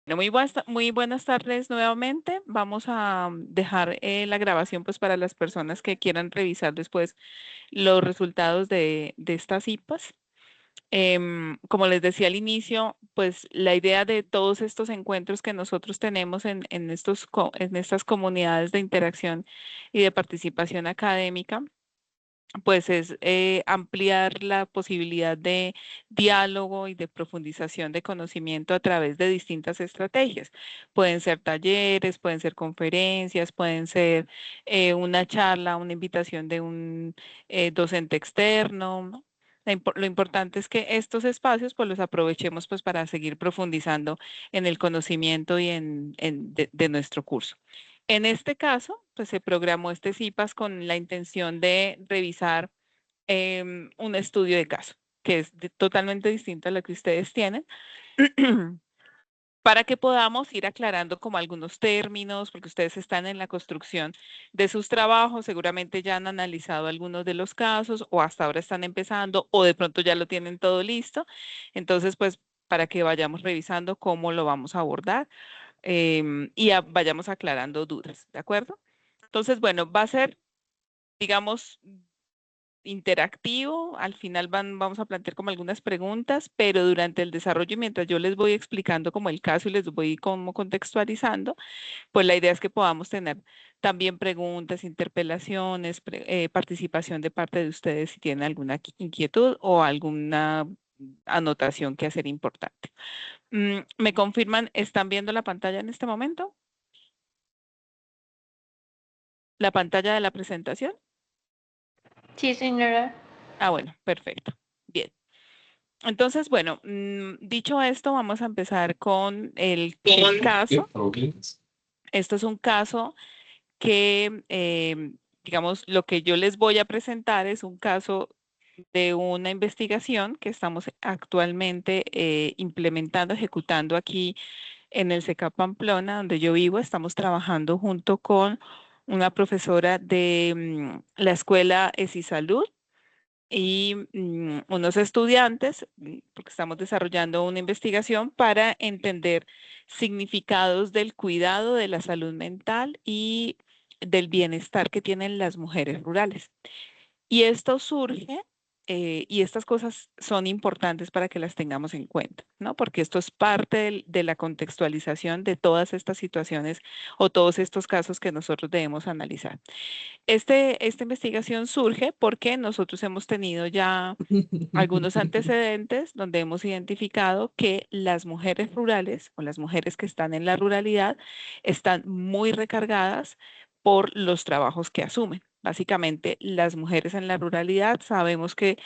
Bueno, muy buenas tardes nuevamente. Vamos a dejar la grabación pues para las personas que quieran revisar después los resultados de estas IPAs. Como les decía al inicio, pues la idea de todos estos encuentros que nosotros tenemos en estas comunidades de interacción y de participación académica pues es ampliar la posibilidad de diálogo y de profundización de conocimiento a través de distintas estrategias. Pueden ser talleres, pueden ser conferencias, pueden ser una charla, una invitación de un docente externo, ¿no? Lo importante es que estos espacios pues los aprovechemos pues para seguir profundizando en el conocimiento y de nuestro curso. En este caso, pues se programó este CIPAS con la intención de revisar un estudio de caso, que es totalmente distinto a lo que ustedes tienen, para que podamos ir aclarando como algunos términos, porque ustedes están en la construcción de sus trabajos, seguramente ya han analizado algunos de los casos o hasta ahora están empezando o de pronto ya lo tienen todo listo. Entonces, pues para que vayamos revisando cómo lo vamos a abordar vayamos aclarando dudas, ¿de acuerdo? Entonces, bueno, va a ser, digamos, interactivo. Al final vamos a plantear como algunas preguntas, pero durante el desarrollo y mientras yo les voy explicando como el caso y les voy como contextualizando, pues la idea es que podamos tener también preguntas, interpelaciones, participación de parte de ustedes si tienen alguna inquietud o alguna anotación que hacer importante. ¿Me confirman? ¿Están viendo la pantalla en este momento? ¿La pantalla de la presentación? Sí, señora. Ah, bueno, perfecto. Bien. Entonces, bueno, dicho esto, vamos a empezar con el caso. Esto es un caso que, digamos, lo que yo les voy a presentar es un caso de una investigación que estamos actualmente implementando, ejecutando aquí en el SECA Pamplona, donde yo vivo. Estamos trabajando junto con una profesora de la escuela ESISalud y unos estudiantes, porque estamos desarrollando una investigación para entender significados del cuidado de la salud mental y del bienestar que tienen las mujeres rurales. Y esto surge, y estas cosas son importantes para que las tengamos en cuenta, ¿no? Porque esto es parte de la contextualización de todas estas situaciones o todos estos casos que nosotros debemos analizar. Esta investigación surge porque nosotros hemos tenido ya algunos antecedentes donde hemos identificado que las mujeres rurales o las mujeres que están en la ruralidad están muy recargadas por los trabajos que asumen. Básicamente, las mujeres en la ruralidad sabemos que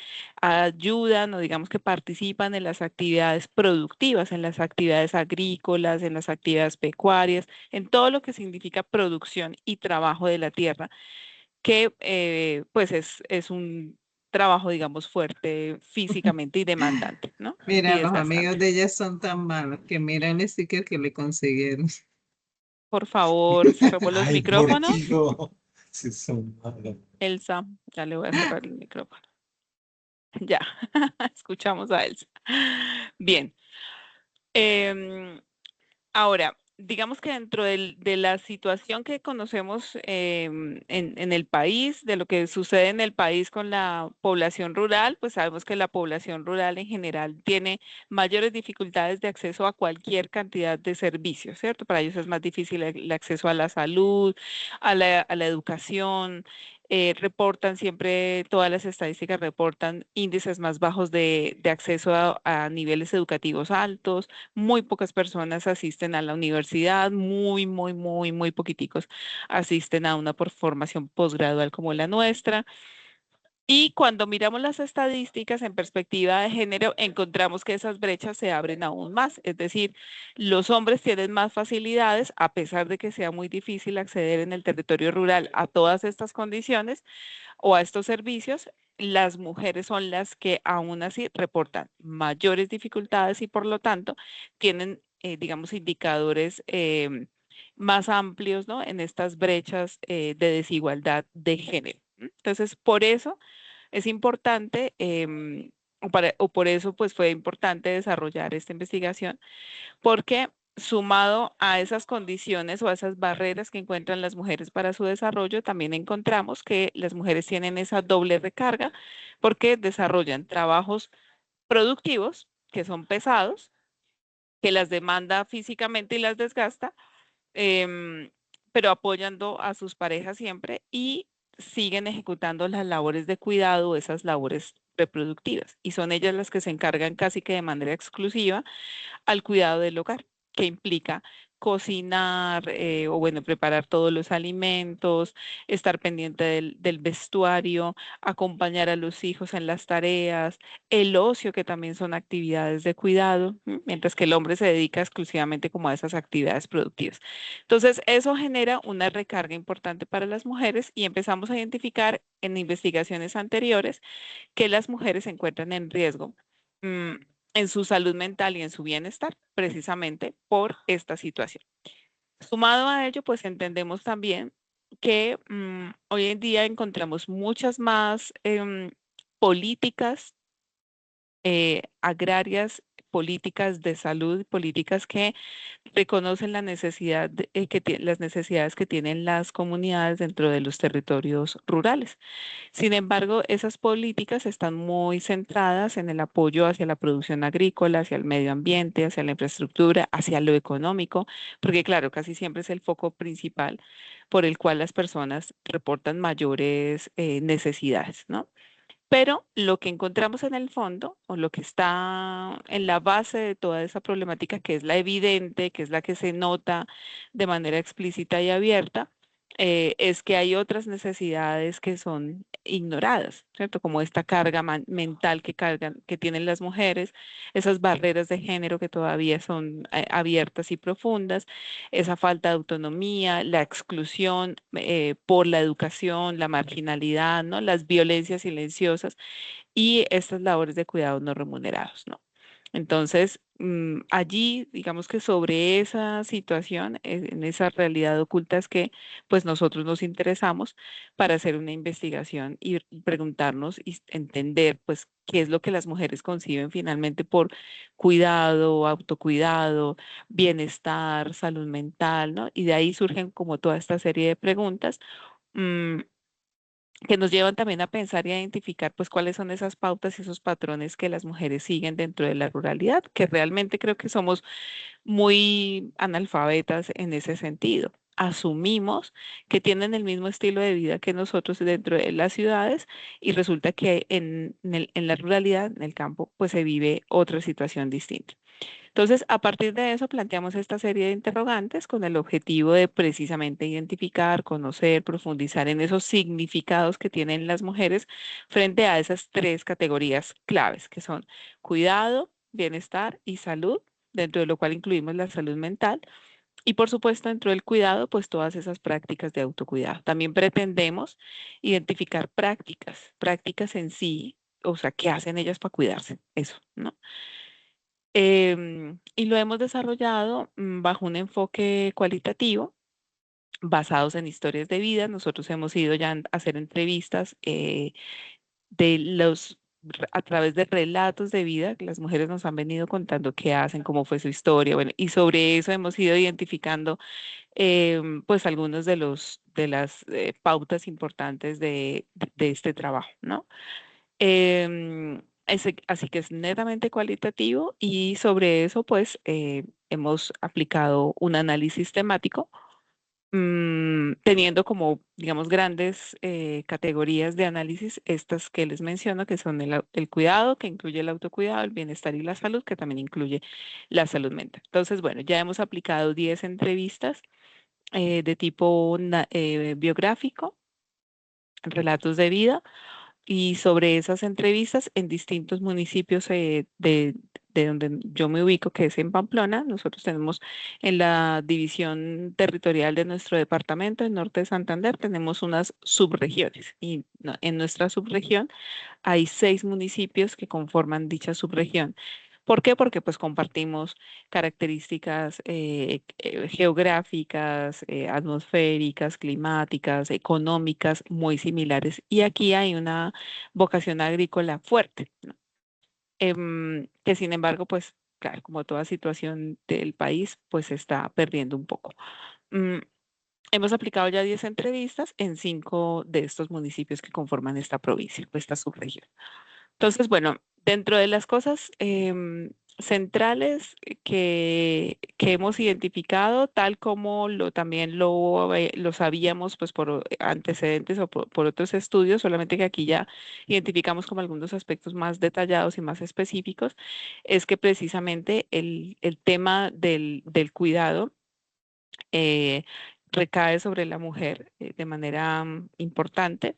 ayudan o digamos que participan en las actividades productivas, en las actividades agrícolas, en las actividades pecuarias, en todo lo que significa producción y trabajo de la tierra que pues es un trabajo, digamos, fuerte físicamente y demandante, ¿no? Y Mira, los amigos desgastante. de ella son tan malos que mira el sticker que le consiguieron. Por favor, cerremos los Ay, por micrófonos. Dios. Sí, son malos. Elsa, ya le voy a cerrar el micrófono. Ya, escuchamos a Elsa. Bien. em, Ahora, digamos que dentro de la situación que conocemos en el país, de lo que sucede en el país con la población rural, pues sabemos que la población rural en general tiene mayores dificultades de acceso a cualquier cantidad de servicios, ¿cierto? Para ellos es más difícil el acceso a la salud, a la educación. Reportan siempre, todas las estadísticas reportan índices más bajos de acceso a niveles educativos altos, muy pocas personas asisten a la universidad, muy poquiticos asisten a una por formación posgradual como la nuestra. Y cuando miramos las estadísticas en perspectiva de género, encontramos que esas brechas se abren aún más. Es decir, los hombres tienen más facilidades, a pesar de que sea muy difícil acceder en el territorio rural a todas estas condiciones o a estos servicios. Las mujeres son las que aún así reportan mayores dificultades y por lo tanto tienen, digamos, indicadores más amplios, ¿no? En estas brechas de desigualdad de género. Entonces, por eso es importante, o por eso pues fue importante desarrollar esta investigación, porque sumado a esas condiciones o a esas barreras que encuentran las mujeres para su desarrollo, también encontramos que las mujeres tienen esa doble recarga porque desarrollan trabajos productivos que son pesados, que las demanda físicamente y las desgasta, em, pero apoyando a sus parejas siempre y siguen ejecutando las labores de cuidado, esas labores reproductivas. Y son ellas las que se encargan casi que de manera exclusiva al cuidado del hogar, que implica cocinar, o bueno, preparar todos los alimentos, estar pendiente del vestuario, acompañar a los hijos en las tareas, el ocio, que también son actividades de cuidado, mientras que el hombre se dedica exclusivamente como a esas actividades productivas. Entonces, eso genera una recarga importante para las mujeres y empezamos a identificar en investigaciones anteriores que las mujeres se encuentran en riesgo mm, en su salud mental y en su bienestar, precisamente por esta situación. Sumado a ello, pues entendemos también que hoy en día encontramos muchas más políticas agrarias, políticas de salud, políticas que reconocen la necesidad las necesidades que tienen las comunidades dentro de los territorios rurales. Sin embargo, esas políticas están muy centradas en el apoyo hacia la producción agrícola, hacia el medio ambiente, hacia la infraestructura, hacia lo económico, porque claro, casi siempre es el foco principal por el cual las personas reportan mayores necesidades, ¿no? Pero lo que encontramos en el fondo, o lo que está en la base de toda esa problemática, que es la evidente, que es la que se nota de manera explícita y abierta, es que hay otras necesidades que son ignoradas, ¿cierto? Como esta carga mental que tienen las mujeres, esas barreras de género que todavía son abiertas y profundas, esa falta de autonomía, la exclusión por la educación, la marginalidad, ¿no? Las violencias silenciosas y estas labores de cuidados no remunerados, ¿no? Entonces, allí, digamos que sobre esa situación, en esa realidad oculta es que pues nosotros nos interesamos para hacer una investigación y preguntarnos y entender pues qué es lo que las mujeres conciben finalmente por cuidado, autocuidado, bienestar, salud mental, ¿no? Y de ahí surgen como toda esta serie de preguntas. mm, que nos llevan también a pensar y a identificar pues cuáles son esas pautas y esos patrones que las mujeres siguen dentro de la ruralidad, que realmente creo que somos muy analfabetas en ese sentido. Asumimos que tienen el mismo estilo de vida que nosotros dentro de las ciudades y resulta que en la ruralidad, en el campo, pues se vive otra situación distinta. Entonces, a partir de eso, planteamos esta serie de interrogantes con el objetivo de precisamente identificar, conocer, profundizar en esos significados que tienen las mujeres frente a esas tres categorías claves, que son cuidado, bienestar y salud, dentro de lo cual incluimos la salud mental. Y por supuesto, dentro del cuidado, pues todas esas prácticas de autocuidado. También pretendemos identificar prácticas en sí, o sea, qué hacen ellas para cuidarse, eso, ¿no? Y lo hemos desarrollado bajo un enfoque cualitativo, basados en historias de vida. Nosotros hemos ido ya a hacer entrevistas a través de relatos de vida, que las mujeres nos han venido contando qué hacen, cómo fue su historia, bueno, y sobre eso hemos ido identificando pues algunos de las pautas importantes de este trabajo, ¿no? Así que es netamente cualitativo y sobre eso pues hemos aplicado un análisis temático, teniendo como, digamos, grandes categorías de análisis, estas que les menciono, que son el cuidado, que incluye el autocuidado, el bienestar y la salud, que también incluye la salud mental. Entonces, bueno, ya hemos aplicado 10 entrevistas de tipo biográfico, relatos de vida y sobre esas entrevistas en distintos municipios de donde yo me ubico, que es en Pamplona. Nosotros tenemos en la división territorial de nuestro departamento, en Norte de Santander, tenemos unas subregiones y en nuestra subregión hay 6 municipios que conforman dicha subregión. ¿Por qué? Porque pues compartimos características geográficas, atmosféricas, climáticas, económicas muy similares. Y aquí hay una vocación agrícola fuerte, ¿no? Que sin embargo, pues claro, como toda situación del país, pues se está perdiendo un poco. Mm, Hemos aplicado ya 10 entrevistas en 5 de estos municipios que conforman esta provincia, o esta subregión. Entonces, bueno, dentro de las cosas centrales que hemos identificado, tal como también lo sabíamos pues por antecedentes o por otros estudios, solamente que aquí ya identificamos como algunos aspectos más detallados y más específicos, es que precisamente el tema del cuidado eh, recae sobre la mujer de manera importante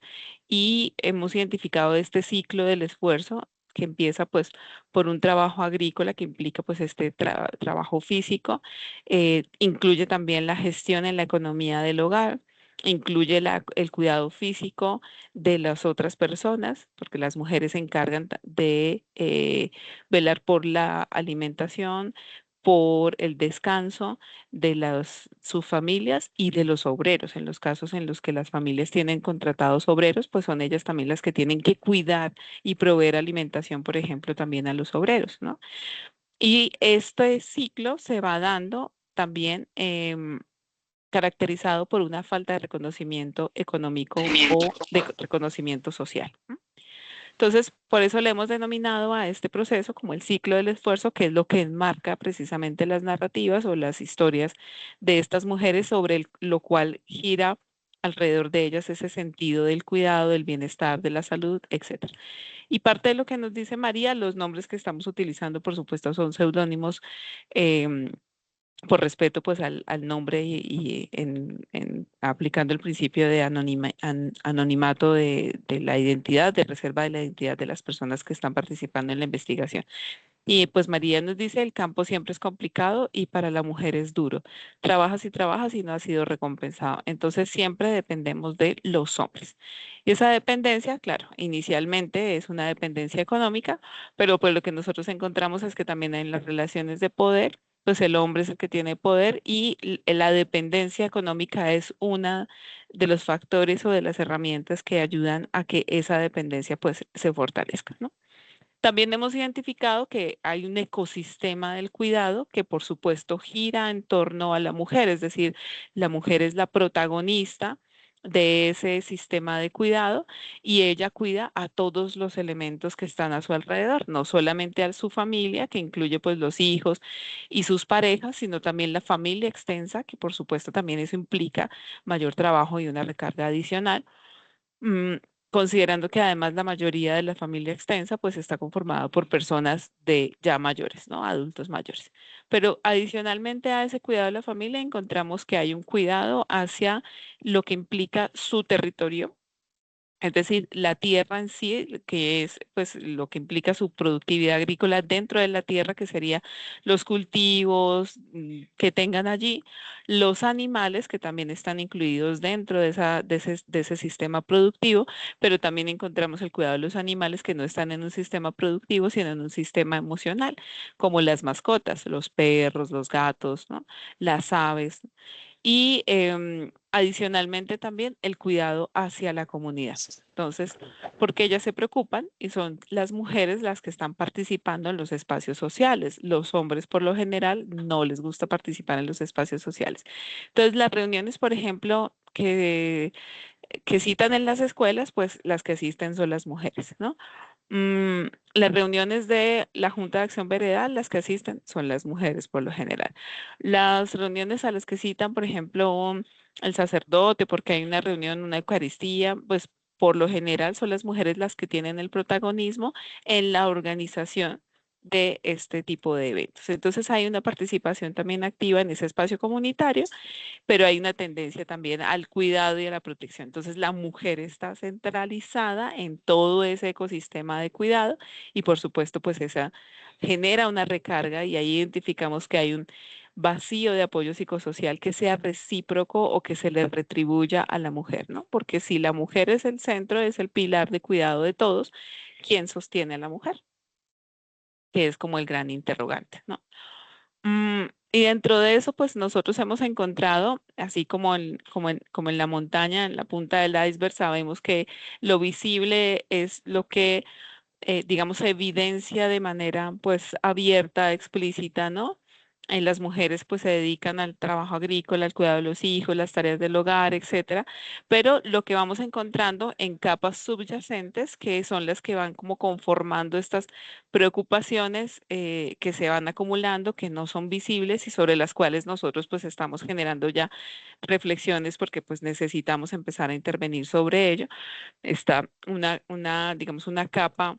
y hemos identificado este ciclo del esfuerzo que empieza pues por un trabajo agrícola que implica pues este trabajo físico, incluye también la gestión en la economía del hogar, incluye el cuidado físico de las otras personas, porque las mujeres se encargan de velar por la alimentación, por el descanso de sus familias y de los obreros. En los casos en los que las familias tienen contratados obreros, pues son ellas también las que tienen que cuidar y proveer alimentación, por ejemplo, también a los obreros, ¿no? Y este ciclo se va dando también caracterizado por una falta de reconocimiento económico o de reconocimiento social. Entonces, por eso le hemos denominado a este proceso como el ciclo del esfuerzo, que es lo que enmarca precisamente las narrativas o las historias de estas mujeres sobre lo cual gira alrededor de ellas ese sentido del cuidado, del bienestar, de la salud, etcétera. Y parte de lo que nos dice María, los nombres que estamos utilizando, por supuesto, son seudónimos em, por respeto pues al nombre y aplicando el principio de anonimato de la identidad, de reserva de la identidad de las personas que están participando en la investigación. Y pues María nos dice, el campo siempre es complicado y para la mujer es duro. Trabajas y no ha sido recompensado. Entonces siempre dependemos de los hombres. Y esa dependencia, claro, inicialmente es una dependencia económica, pero pues lo que nosotros encontramos es que también en las relaciones de poder, pues el hombre es el que tiene poder y la dependencia económica es una de los factores o de las herramientas que ayudan a que esa dependencia pues se fortalezca, ¿no? También hemos identificado que hay un ecosistema del cuidado que por supuesto gira en torno a la mujer, es decir, la mujer es la protagonista de ese sistema de cuidado y ella cuida a todos los elementos que están a su alrededor, no solamente a su familia, que incluye pues los hijos y sus parejas, sino también la familia extensa, que por supuesto también eso implica mayor trabajo y una recarga adicional. Mm, Considerando que además la mayoría de la familia extensa pues está conformada por personas de ya mayores, ¿no? Adultos mayores. Pero adicionalmente a ese cuidado de la familia encontramos que hay un cuidado hacia lo que implica su territorio, es decir, la tierra en sí, que es pues lo que implica su productividad agrícola dentro de la tierra, que sería los cultivos que tengan allí, los animales que también están incluidos dentro de ese sistema productivo, pero también encontramos el cuidado de los animales que no están en un sistema productivo, sino en un sistema emocional, como las mascotas, los perros, los gatos, ¿no? Las aves y adicionalmente también el cuidado hacia la comunidad. Entonces, porque ellas se preocupan y son las mujeres las que están participando en los espacios sociales. Los hombres por lo general no les gusta participar en los espacios sociales. Entonces, las reuniones, por ejemplo, que citan en las escuelas, pues las que asisten son las mujeres, ¿no? Las reuniones de la Junta de Acción Veredal, las que asisten son las mujeres por lo general. Las reuniones a las que citan, por ejemplo, el sacerdote, porque hay una reunión, una Eucaristía, pues por lo general son las mujeres las que tienen el protagonismo en la organización de este tipo de eventos. Entonces hay una participación también activa en ese espacio comunitario, pero hay una tendencia también al cuidado y a la protección. Entonces, la mujer está centralizada en todo ese ecosistema de cuidado y, por supuesto, pues esa genera una recarga y ahí identificamos que hay un vacío de apoyo psicosocial que sea recíproco o que se le retribuya a la mujer, ¿no? Porque si la mujer es el centro, es el pilar de cuidado de todos, ¿quién sostiene a la mujer? Que es como el gran interrogante, ¿no? Y dentro de eso, pues nosotros hemos encontrado, así como en la montaña, en la punta del iceberg, sabemos que lo visible es lo que digamos, se evidencia de manera pues abierta, explícita, ¿no? Las mujeres pues se dedican al trabajo agrícola, al cuidado de los hijos, las tareas del hogar, etcétera. Pero lo que vamos encontrando en capas subyacentes, que son las que van como conformando estas preocupaciones que se van acumulando, que no son visibles y sobre las cuales nosotros pues estamos generando ya reflexiones porque pues necesitamos empezar a intervenir sobre ello. Está digamos, una capa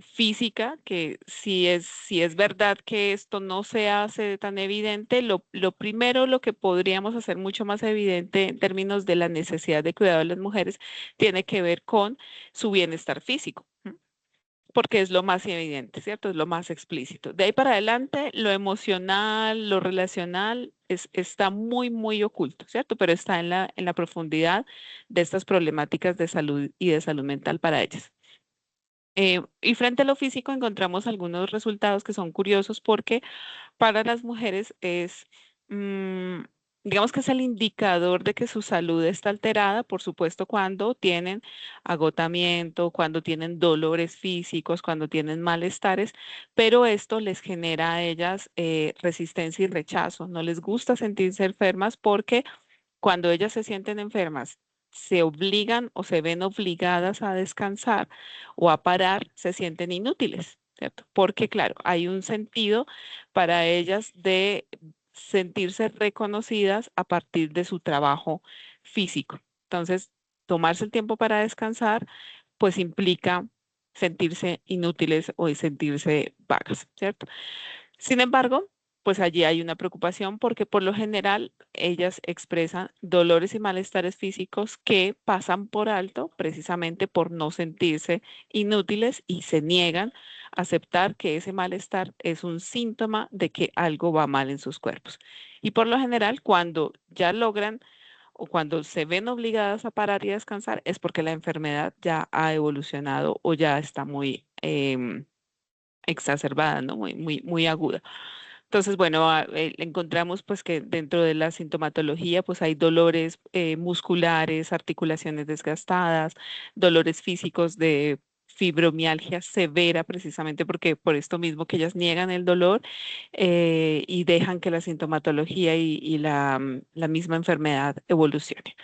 física, que si es verdad que esto no se hace tan evidente, lo primero, lo que podríamos hacer mucho más evidente en términos de la necesidad de cuidado de las mujeres, tiene que ver con su bienestar físico. Porque es lo más evidente, ¿cierto? Es lo más explícito. De ahí para adelante, lo emocional, lo relacional, está muy, muy oculto, ¿cierto? Pero está en la profundidad de estas problemáticas de salud y de salud mental para ellas. Y frente a lo físico encontramos algunos resultados que son curiosos porque para las mujeres mm, digamos que es el indicador de que su salud está alterada, por supuesto, cuando tienen agotamiento, cuando tienen dolores físicos, cuando tienen malestares, pero esto les genera a ellas resistencia y rechazo. No les gusta sentirse enfermas porque cuando ellas se sienten enfermas, se obligan o se ven obligadas a descansar o a parar, se sienten inútiles, ¿cierto? Porque, claro, hay un sentido para ellas de sentirse reconocidas a partir de su trabajo físico. Entonces, tomarse el tiempo para descansar, pues implica sentirse inútiles o sentirse vagas, ¿cierto? Sin embargo, pues allí hay una preocupación porque por lo general ellas expresan dolores y malestares físicos que pasan por alto precisamente por no sentirse inútiles y se niegan a aceptar que ese malestar es un síntoma de que algo va mal en sus cuerpos. Y por lo general, cuando ya logran o cuando se ven obligadas a parar y a descansar, es porque la enfermedad ya ha evolucionado o ya está muy exacerbada, ¿no? Muy, muy, muy aguda. Entonces, bueno, encontramos pues que dentro de la sintomatología pues hay dolores musculares, articulaciones desgastadas, dolores físicos de fibromialgia severa, precisamente porque por esto mismo que ellas niegan el dolor y dejan que la sintomatología y la misma enfermedad evolucione.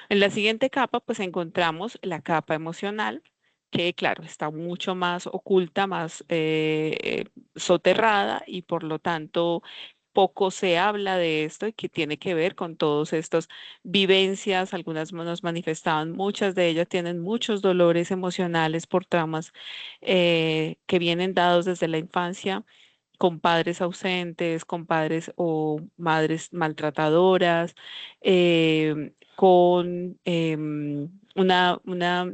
En la siguiente capa, pues encontramos la capa emocional, que claro, está mucho más oculta, más soterrada y por lo tanto poco se habla de esto y que tiene que ver con todos estos vivencias. Algunas nos manifestaban, muchas de ellas tienen muchos dolores emocionales por traumas que vienen dados desde la infancia con padres ausentes, con padres o madres maltratadoras, con una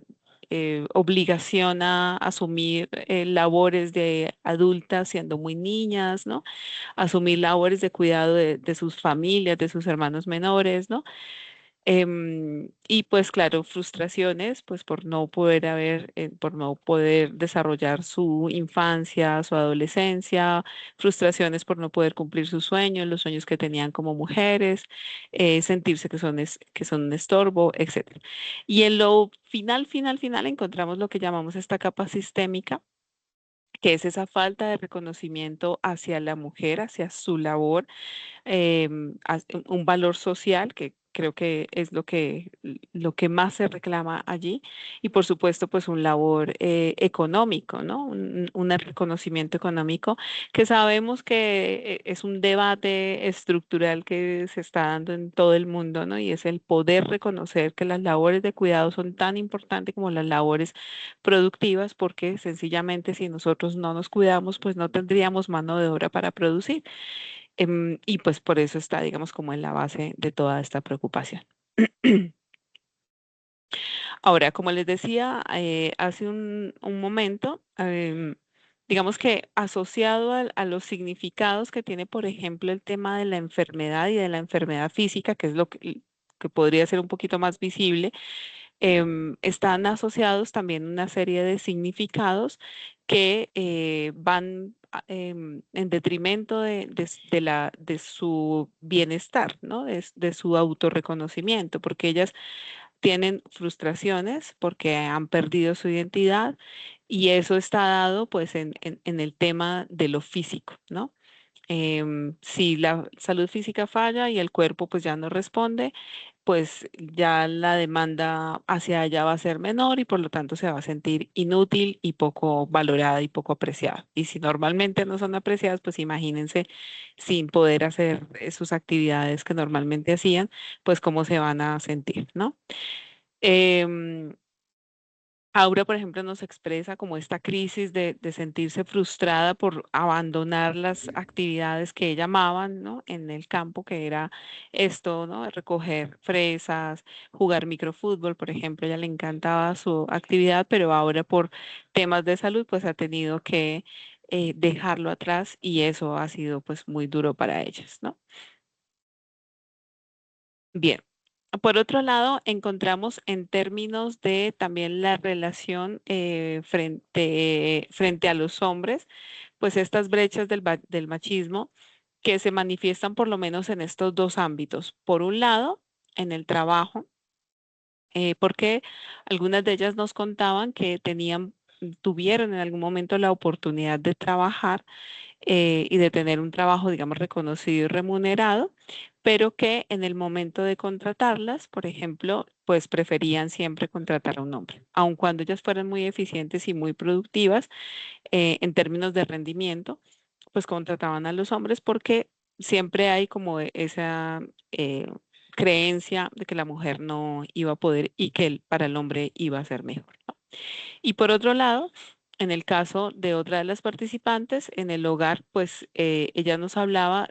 obligación a asumir labores de adultas siendo muy niñas, ¿no? Asumir labores de cuidado de sus familias, de sus hermanos menores, ¿no? Y pues claro, frustraciones, pues por no poder desarrollar su infancia, su adolescencia, frustraciones por no poder cumplir sus sueños, los sueños que tenían como mujeres, sentirse que son un estorbo, etcétera. Y en lo final, encontramos lo que llamamos esta capa sistémica, que es esa falta de reconocimiento hacia la mujer, hacia su labor, un valor social que creo que es lo que más se reclama allí y por supuesto pues un labor económico, ¿no? Un reconocimiento económico que sabemos que es un debate estructural que se está dando en todo el mundo, ¿no? Y es el poder reconocer que las labores de cuidado son tan importantes como las labores productivas porque sencillamente si nosotros no nos cuidamos pues no tendríamos mano de obra para producir. Y pues por eso está, digamos, como en la base de toda esta preocupación. Ahora, como les decía hace un momento, digamos que asociado a los significados que tiene, por ejemplo, el tema de la enfermedad y de la enfermedad física, que es que podría ser un poquito más visible, están asociados también una serie de significados que van en detrimento de su bienestar, ¿no? De su autorreconocimiento, porque ellas tienen frustraciones porque han perdido su identidad, Y eso está dado pues en el tema de lo físico, ¿no? Si la salud física falla y el cuerpo pues ya no responde, pues ya la demanda hacia allá va a ser menor y por lo tanto se va a sentir inútil y poco valorada y poco apreciada. Y si normalmente no son apreciadas, pues imagínense sin poder hacer sus actividades que normalmente hacían, pues cómo se van a sentir, ¿no? Em, Aura, por ejemplo, nos expresa como esta crisis de sentirse frustrada por abandonar las actividades que ella amaba, ¿no? En el campo, que era esto, ¿no? Recoger fresas, jugar microfútbol, por ejemplo, ella le encantaba su actividad, pero ahora por temas de salud, pues ha tenido que dejarlo atrás y eso ha sido pues muy duro para ellas, ¿no? Bien. Por otro lado, encontramos en términos de también la relación frente a los hombres, pues estas brechas del machismo que se manifiestan por lo menos en estos dos ámbitos. Por un lado, en el trabajo, porque algunas de ellas nos contaban que tuvieron en algún momento la oportunidad de trabajar y de tener un trabajo, digamos, reconocido y remunerado, pero que en el momento de contratarlas, por ejemplo, pues preferían siempre contratar a un hombre, aun cuando ellas fueran muy eficientes y muy productivas en términos de rendimiento, pues contrataban a los hombres porque siempre hay como esa creencia de que la mujer no iba a poder y que para el hombre iba a ser mejor, ¿no? Y por otro lado, en el caso de otra de las participantes, en el hogar, pues ella nos hablaba,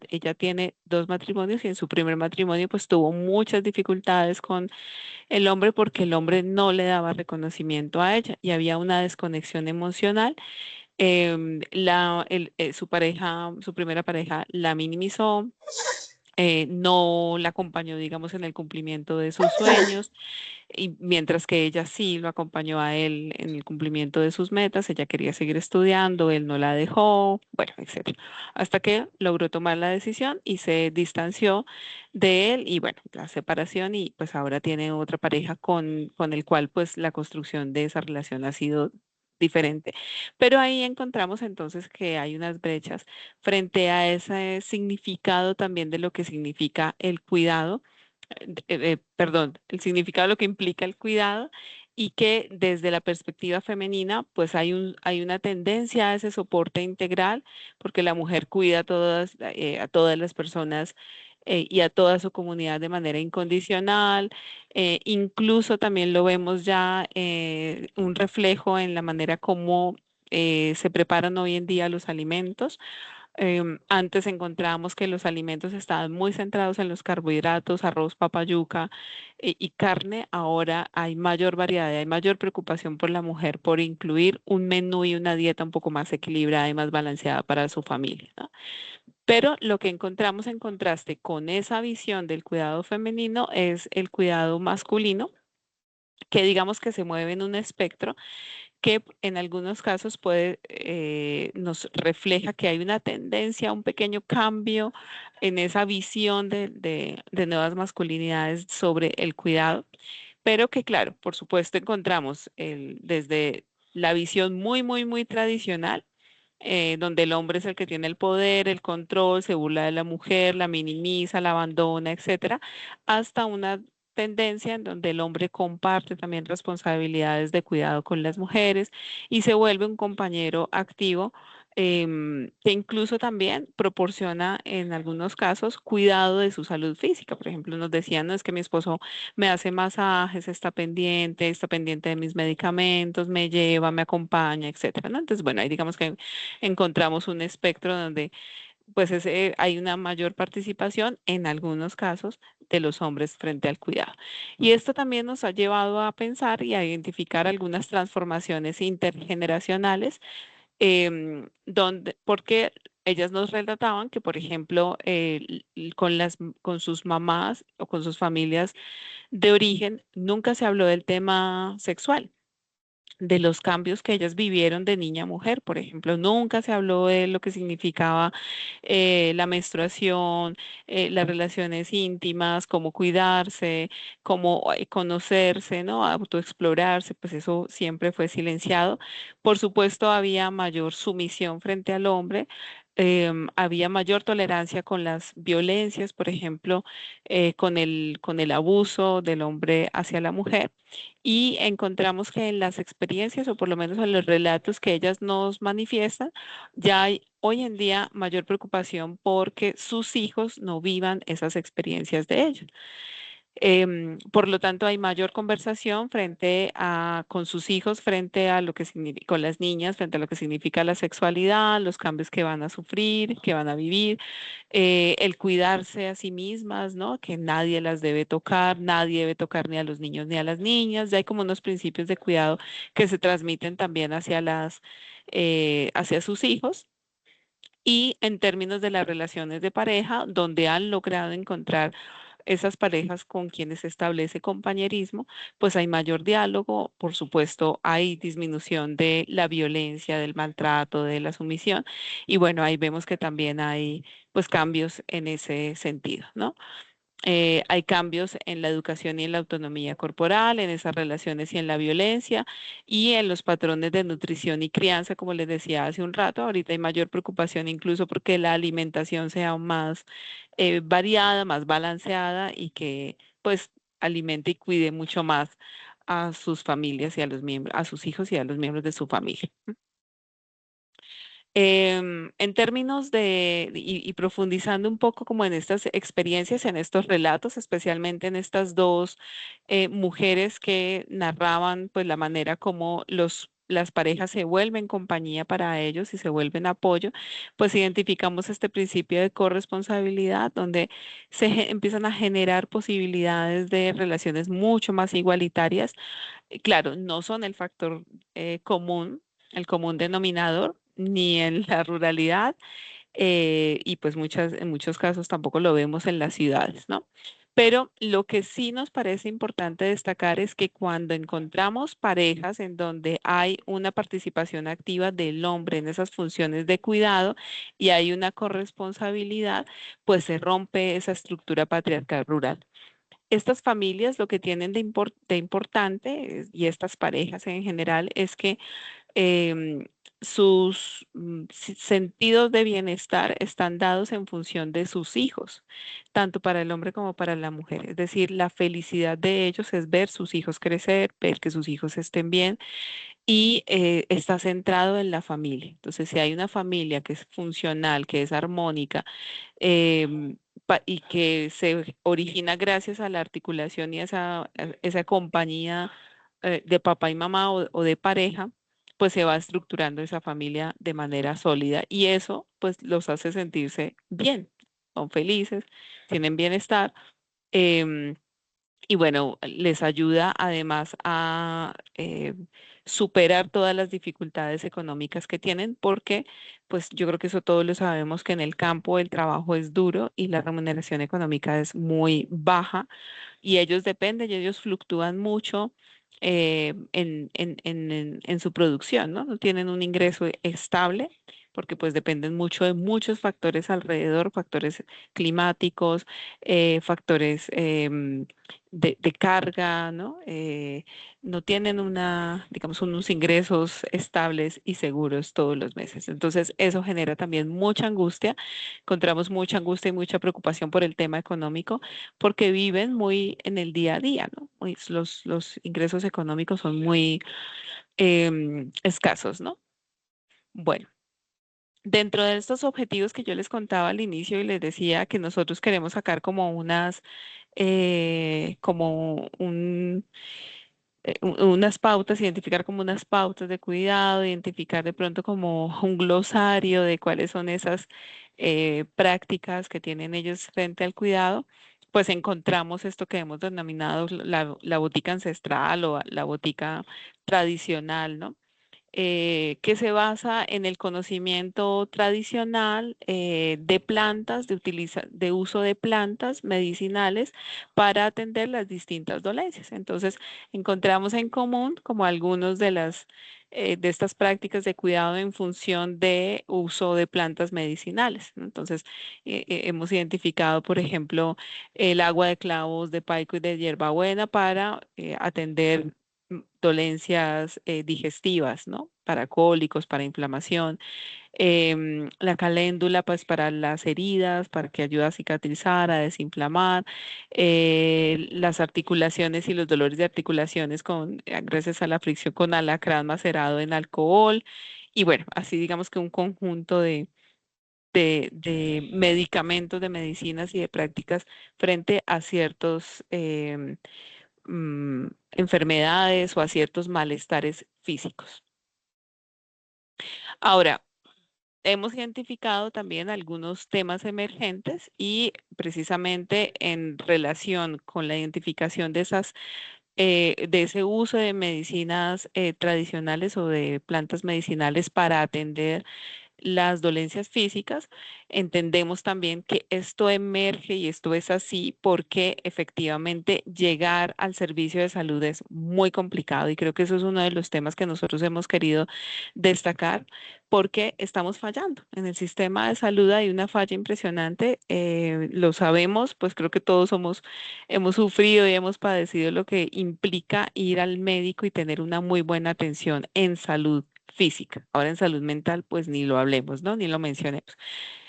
ella tiene dos matrimonios y en su primer matrimonio pues tuvo muchas dificultades con el hombre porque el hombre no le daba reconocimiento a ella y había una desconexión emocional. Su pareja, su primera pareja la minimizó, no la acompañó, digamos, en el cumplimiento de sus sueños y mientras que ella sí lo acompañó a él en el cumplimiento de sus metas, ella quería seguir estudiando, él no la dejó, bueno, etcétera. Hasta que logró tomar la decisión y se distanció de él y bueno, la separación y pues ahora tiene otra pareja con el cual pues la construcción de esa relación ha sido diferente. Pero ahí encontramos entonces que hay unas brechas frente a ese significado también de lo que significa el cuidado perdón, el significado de lo que implica el cuidado y que desde la perspectiva femenina, pues hay una tendencia a ese soporte integral, porque la mujer cuida a todas las personas y a toda su comunidad de manera incondicional. Incluso también lo vemos ya un reflejo en la manera como se preparan hoy en día los alimentos. Antes encontrábamos que los alimentos estaban muy centrados en los carbohidratos, arroz, papa, yuca y carne. Ahora hay mayor variedad, hay mayor preocupación por la mujer por incluir un menú y una dieta un poco más equilibrada y más balanceada para su familia, ¿no? Pero lo que encontramos en contraste con esa visión del cuidado femenino es el cuidado masculino, que digamos que se mueve en un espectro que en algunos casos nos refleja que hay una tendencia, un pequeño cambio en esa visión de nuevas masculinidades sobre el cuidado, pero que claro, por supuesto encontramos desde la visión muy, muy, muy tradicional, donde el hombre es el que tiene el poder, el control, se burla de la mujer, la minimiza, la abandona, etcétera, hasta una tendencia en donde el hombre comparte también responsabilidades de cuidado con las mujeres y se vuelve un compañero activo que incluso también proporciona en algunos casos cuidado de su salud física. Por ejemplo, nos decían, no es que mi esposo me hace masajes, está pendiente de mis medicamentos, me lleva, me acompaña, etcétera, ¿no? Entonces, bueno, ahí digamos que encontramos un espectro donde pues hay una mayor participación en algunos casos de los hombres frente al cuidado. Y esto también nos ha llevado a pensar y a identificar algunas transformaciones intergeneracionales, porque ellas nos relataban que, por ejemplo, con sus mamás o con sus familias de origen, nunca se habló del tema sexual. de los cambios que ellas vivieron de niña a mujer. Por ejemplo, nunca se habló de lo que significaba la menstruación, las relaciones íntimas, cómo cuidarse, cómo conocerse, ¿no? Autoexplorarse, pues eso siempre fue silenciado. Por supuesto, había mayor sumisión frente al hombre. Había mayor tolerancia con las violencias, por ejemplo, con el abuso del hombre hacia la mujer. Y encontramos que en las experiencias, o por lo menos en los relatos que ellas nos manifiestan, ya hay hoy en día mayor preocupación porque sus hijos no vivan esas experiencias de ellos. Por lo tanto, hay mayor conversación con sus hijos, frente a lo que significa, con las niñas, frente a lo que significa la sexualidad, los cambios que van a sufrir, que van a vivir, el cuidarse a sí mismas, ¿no? Que nadie las debe tocar, nadie debe tocar ni a los niños ni a las niñas. Ya hay como unos principios de cuidado que se transmiten también hacia sus hijos. Y en términos de las relaciones de pareja, donde han logrado encontrar esas parejas con quienes se establece compañerismo, pues hay mayor diálogo, por supuesto, hay disminución de la violencia, del maltrato, de la sumisión, y bueno, ahí vemos que también hay pues cambios en ese sentido, ¿no? Hay cambios en la educación y en la autonomía corporal, en esas relaciones y en la violencia y en los patrones de nutrición y crianza, como les decía hace un rato. Ahorita hay mayor preocupación incluso porque la alimentación sea más variada, más balanceada y que pues alimente y cuide mucho más a sus familias y a los miembros, a sus hijos y a los miembros de su familia. En términos y profundizando un poco como en estas experiencias, en estos relatos, especialmente en estas dos mujeres que narraban pues la manera como las parejas se vuelven compañía para ellos y se vuelven apoyo, pues identificamos este principio de corresponsabilidad donde empiezan a generar posibilidades de relaciones mucho más igualitarias. Claro, no son el factor común, el común denominador, ni en la ruralidad, y pues en muchos casos tampoco lo vemos en las ciudades, ¿no? Pero lo que sí nos parece importante destacar es que cuando encontramos parejas en donde hay una participación activa del hombre en esas funciones de cuidado y hay una corresponsabilidad, pues se rompe esa estructura patriarcal rural. Estas familias lo que tienen de importante, y estas parejas en general, es que em, sus sentidos de bienestar están dados en función de sus hijos, tanto para el hombre como para la mujer. Es decir, la felicidad de ellos es ver sus hijos crecer, ver que sus hijos estén bien y está centrado en la familia. Entonces, si hay una familia que es funcional, que es armónica, em, y que se origina gracias a la articulación y esa compañía de papá y mamá o de pareja, pues se va estructurando esa familia de manera sólida y eso pues los hace sentirse bien, son felices, tienen bienestar. em, y bueno, les ayuda además a superar todas las dificultades económicas que tienen, porque pues yo creo que eso todos lo sabemos, que en el campo el trabajo es duro y la remuneración económica es muy baja y ellos dependen y ellos fluctúan mucho en su producción, ¿no? No tienen un ingreso estable porque pues dependen mucho de muchos factores alrededor, factores climáticos, factores de carga, ¿no? No tienen digamos, unos ingresos estables y seguros todos los meses. Entonces, eso genera también mucha angustia. Encontramos mucha angustia y mucha preocupación por el tema económico porque viven muy en el día a día, ¿no? Los ingresos económicos son muy escasos, ¿no? Bueno. Dentro de estos objetivos que yo les contaba al inicio y les decía que nosotros queremos sacar como como unas pautas, identificar como unas pautas de cuidado, identificar de pronto como un glosario de cuáles son esas prácticas que tienen ellos frente al cuidado, pues encontramos esto que hemos denominado la botica ancestral o la botica tradicional, ¿no? que se basa en el conocimiento tradicional de plantas, de uso de plantas medicinales para atender las distintas dolencias. Entonces, encontramos en común como algunos de estas prácticas de cuidado en función de uso de plantas medicinales, ¿no? Entonces, hemos identificado, por ejemplo, el agua de clavos de paico y de hierbabuena para atender dolencias digestivas, ¿no? Para cólicos, para inflamación. La caléndula, pues para las heridas, para que ayude a cicatrizar, a desinflamar. Las articulaciones y los dolores de articulaciones gracias a la fricción con alacrán macerado en alcohol. Y bueno, así digamos que un conjunto de medicamentos, de medicinas y de prácticas frente a ciertos enfermedades o a ciertos malestares físicos. Ahora, hemos identificado también algunos temas emergentes y precisamente en relación con la identificación de ese uso de medicinas tradicionales o de plantas medicinales para atender las dolencias físicas, entendemos también que esto emerge y esto es así porque efectivamente llegar al servicio de salud es muy complicado y creo que eso es uno de los temas que nosotros hemos querido destacar porque estamos fallando. En el sistema de salud hay una falla impresionante, lo sabemos, pues creo que hemos sufrido y hemos padecido lo que implica ir al médico y tener una muy buena atención en salud física. Ahora en salud mental, pues ni lo hablemos, ¿no? Ni lo mencionemos.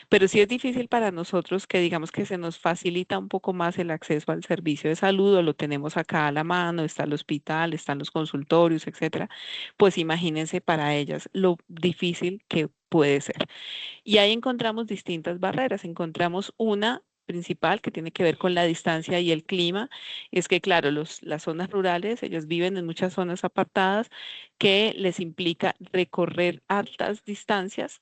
Pero sí es difícil para nosotros que digamos que se nos facilita un poco más el acceso al servicio de salud o lo tenemos acá a la mano, está el hospital, están los consultorios, etcétera. Pues imagínense para ellas lo difícil que puede ser. Y ahí encontramos distintas barreras. Encontramos una principal que tiene que ver con la distancia y el clima. Y es que, claro, las zonas rurales, ellas viven en muchas zonas apartadas que les implica recorrer altas distancias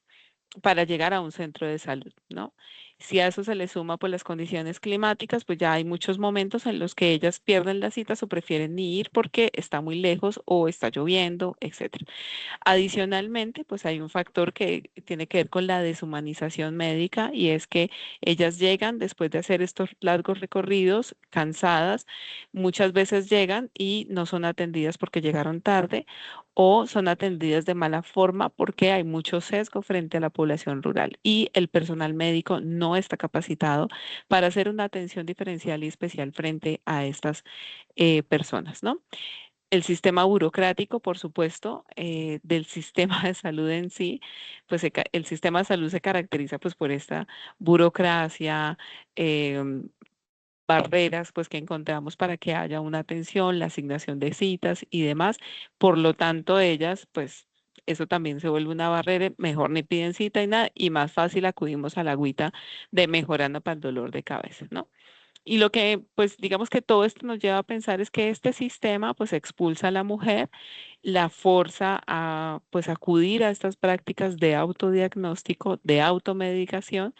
para llegar a un centro de salud, ¿no? Si a eso se le suma pues las condiciones climáticas, pues ya hay muchos momentos en los que ellas pierden las citas o prefieren ni ir porque está muy lejos o está lloviendo, etcétera. Adicionalmente, pues hay un factor que tiene que ver con la deshumanización médica y es que ellas llegan después de hacer estos largos recorridos, cansadas, muchas veces llegan y no son atendidas porque llegaron tarde o son atendidas de mala forma porque hay mucho sesgo frente a la población rural y el personal médico no está capacitado para hacer una atención diferencial y especial frente a estas personas, ¿no? El sistema burocrático, por supuesto, del sistema de salud en sí, pues el sistema de salud se caracteriza pues por esta burocracia, barreras pues que encontramos para que haya una atención, la asignación de citas y demás. Por lo tanto, ellas pues eso también se vuelve una barrera, mejor ni piden cita y nada, y más fácil acudimos a la agüita de mejorando para el dolor de cabeza, ¿no? Y lo que, pues, digamos que todo esto nos lleva a pensar es que este sistema, pues, expulsa a la mujer, la forza a, pues, acudir a estas prácticas de autodiagnóstico, de automedicación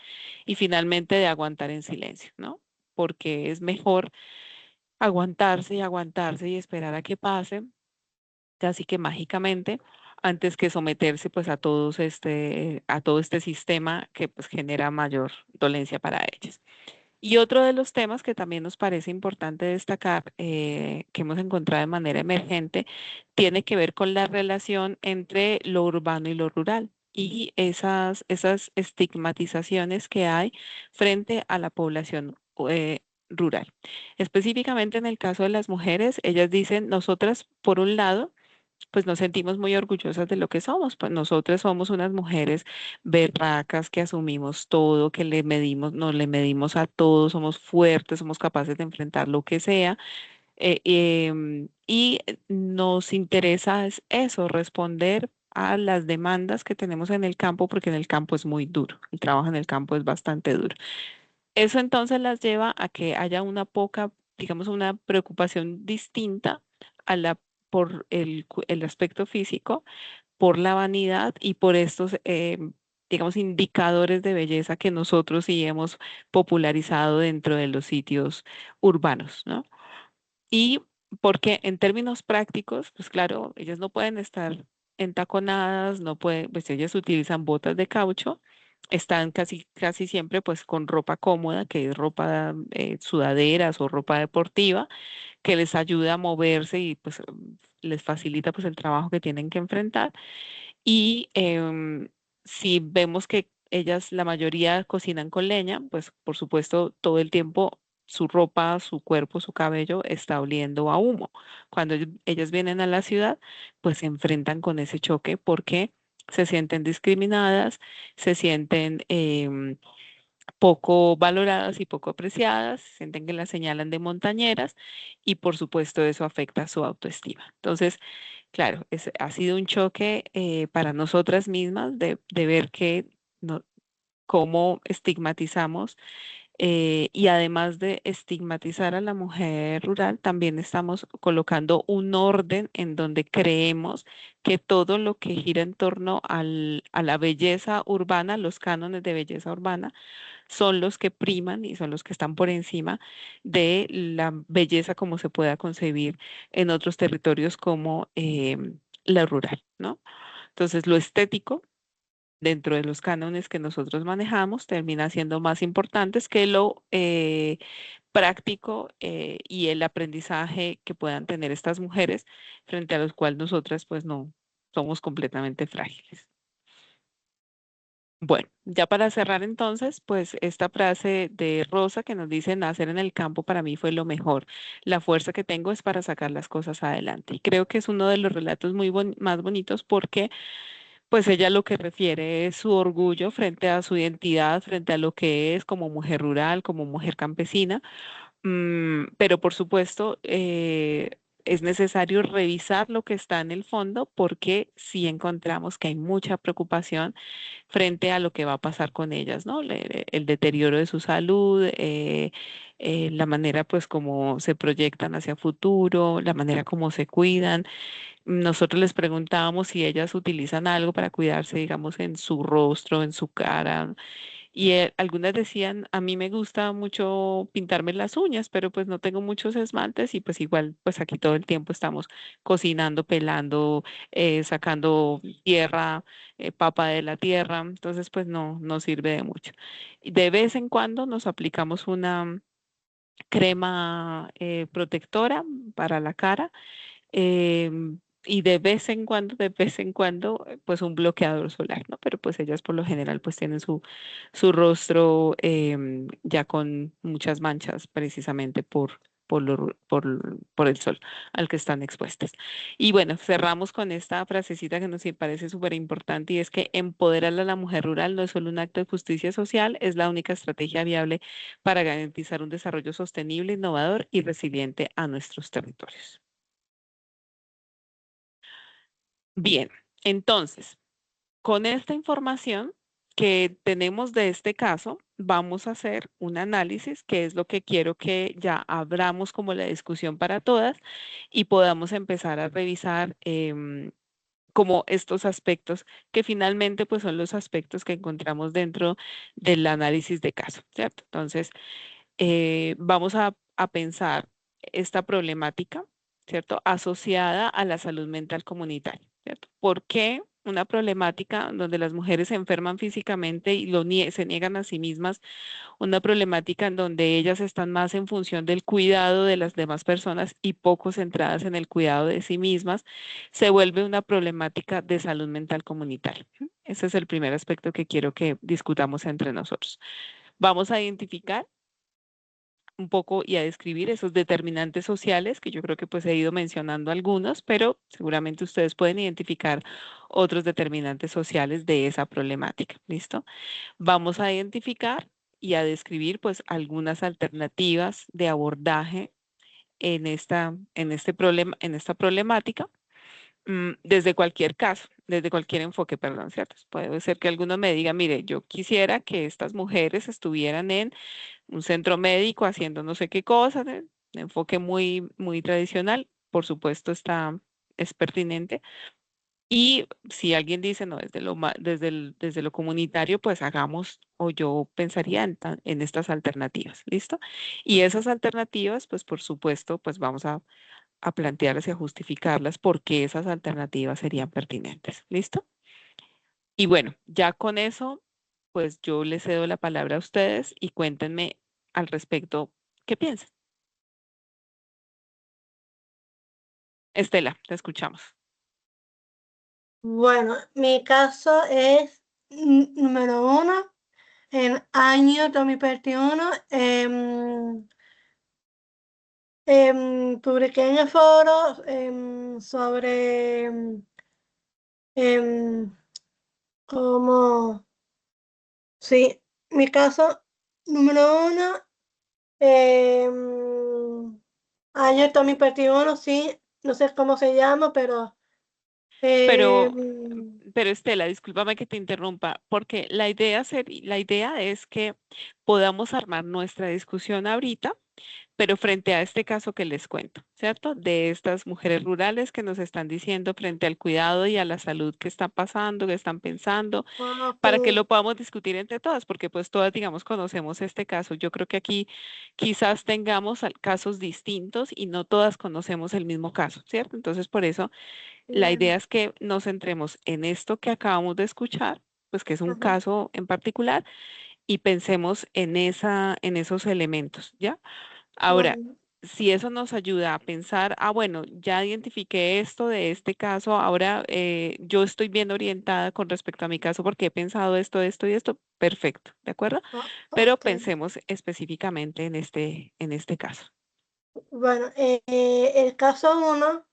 y finalmente de aguantar en silencio, ¿no? Porque es mejor aguantarse y esperar a que pase, casi que mágicamente, antes que someterse, pues, a todo este sistema que, pues, genera mayor dolencia para ellas. Y otro de los temas que también nos parece importante destacar, que hemos encontrado de manera emergente, tiene que ver con la relación entre lo urbano y lo rural y esas estigmatizaciones que hay frente a la población rural. Específicamente en el caso de las mujeres, ellas dicen, nosotras, por un lado, pues nos sentimos muy orgullosas de lo que somos. Pues nosotras somos unas mujeres berracas que asumimos todo, que nos le medimos a todo, somos fuertes, somos capaces de enfrentar lo que sea. Y nos interesa es eso, responder a las demandas que tenemos en el campo, porque en el campo es muy duro, el trabajo en el campo es bastante duro. Eso entonces las lleva a que haya digamos, una preocupación distinta a por el aspecto físico, por la vanidad y por estos, digamos, indicadores de belleza que nosotros sí hemos popularizado dentro de los sitios urbanos, ¿no? Y porque en términos prácticos, pues claro, ellas no pueden estar entaconadas, no pueden, pues ellas utilizan botas de caucho, están casi siempre pues con ropa cómoda, que es ropa sudaderas o ropa deportiva, que les ayuda a moverse y pues les facilita pues el trabajo que tienen que enfrentar. Y si vemos que ellas, la mayoría cocinan con leña, pues por supuesto todo el tiempo su ropa, su cuerpo, su cabello está oliendo a humo. Cuando ellas vienen a la ciudad, pues se enfrentan con ese choque porque se sienten discriminadas, se sienten poco valoradas y poco apreciadas, sienten que las señalan de montañeras y por supuesto eso afecta su autoestima. Entonces, claro, ha sido un choque para nosotras mismas de ver que cómo estigmatizamos y además de estigmatizar a la mujer rural, también estamos colocando un orden en donde creemos que todo lo que gira en torno a la belleza urbana, los cánones de belleza urbana, son los que priman y son los que están por encima de la belleza como se pueda concebir en otros territorios como la rural, ¿no? Entonces, lo estético dentro de los cánones que nosotros manejamos termina siendo más importantes que lo práctico y el aprendizaje que puedan tener estas mujeres frente a los cuales nosotras pues no somos completamente frágiles. Bueno, ya para cerrar entonces, pues esta frase de Rosa que nos dice, nacer en el campo para mí fue lo mejor. La fuerza que tengo es para sacar las cosas adelante. Y creo que es uno de los relatos más bonitos porque pues ella lo que refiere es su orgullo frente a su identidad, frente a lo que es como mujer rural, como mujer campesina. Pero por supuesto, es necesario revisar lo que está en el fondo porque sí encontramos que hay mucha preocupación frente a lo que va a pasar con ellas, ¿no? El deterioro de su salud, la manera pues como se proyectan hacia futuro, la manera como se cuidan. Nosotros les preguntábamos si ellas utilizan algo para cuidarse, digamos, en su rostro, en su cara. Y algunas decían, a mí me gusta mucho pintarme las uñas, pero pues no tengo muchos esmaltes y pues igual, pues aquí todo el tiempo estamos cocinando, pelando, sacando tierra, papa de la tierra, entonces pues no sirve de mucho. Y de vez en cuando nos aplicamos una crema protectora para la cara y de vez en cuando, pues un bloqueador solar, ¿no? Pero pues ellas por lo general pues tienen su rostro ya con muchas manchas precisamente por el sol al que están expuestas. Y bueno, cerramos con esta frasecita que nos parece súper importante y es que empoderar a la mujer rural no es solo un acto de justicia social, es la única estrategia viable para garantizar un desarrollo sostenible, innovador y resiliente a nuestros territorios. Bien, entonces, con esta información que tenemos de este caso, vamos a hacer un análisis, que es lo que quiero que ya abramos como la discusión para todas y podamos empezar a revisar como estos aspectos que finalmente pues son los aspectos que encontramos dentro del análisis de caso, ¿cierto? Entonces, vamos a pensar esta problemática, ¿cierto? Asociada a la salud mental comunitaria, ¿cierto? ¿Por qué una problemática donde las mujeres se enferman físicamente y se niegan a sí mismas, una problemática en donde ellas están más en función del cuidado de las demás personas y poco centradas en el cuidado de sí mismas, se vuelve una problemática de salud mental comunitaria? Ese es el primer aspecto que quiero que discutamos entre nosotros. Vamos a identificar un poco y a describir esos determinantes sociales, que yo creo que pues he ido mencionando algunos, pero seguramente ustedes pueden identificar otros determinantes sociales de esa problemática. ¿Listo? Vamos a identificar y a describir pues algunas alternativas de abordaje en esta problemática desde cualquier caso, desde cualquier enfoque, perdón, ¿cierto? Puede ser que alguno me diga, mire, yo quisiera que estas mujeres estuvieran en un centro médico haciendo no sé qué cosa, de enfoque muy tradicional, por supuesto es pertinente. Y si alguien dice, no, desde lo comunitario, pues hagamos, o yo pensaría en estas alternativas, ¿listo? Y esas alternativas, pues por supuesto, pues vamos a plantearlas y a justificarlas porque esas alternativas serían pertinentes. ¿Listo? Y bueno, ya con eso, pues yo les cedo la palabra a ustedes y cuéntenme al respecto qué piensan. Estela, te escuchamos. Bueno, mi caso es número 1, en año 2021, publiqué en el foro sobre cómo, sí, mi caso número 1, año 2021, sí, no sé cómo se llama, pero Pero, em, pero Estela, discúlpame que te interrumpa, porque la idea es que podamos armar nuestra discusión ahorita, pero frente a este caso que les cuento, ¿cierto? De estas mujeres rurales que nos están diciendo frente al cuidado y a la salud que están pasando, que están pensando, para que lo podamos discutir entre todas, porque pues todas, digamos, conocemos este caso. Yo creo que aquí quizás tengamos casos distintos y no todas conocemos el mismo caso, ¿cierto? Entonces, por eso la idea bueno, es que nos centremos en esto que acabamos de escuchar, pues que es un ajá, caso en particular, y pensemos en esos elementos, ¿ya? Ahora, bueno, si eso nos ayuda a pensar, bueno, ya identifiqué esto de este caso, ahora yo estoy bien orientada con respecto a mi caso porque he pensado esto y esto, perfecto, ¿de acuerdo? Pero ok. pensemos específicamente en este caso. Bueno, el caso 1,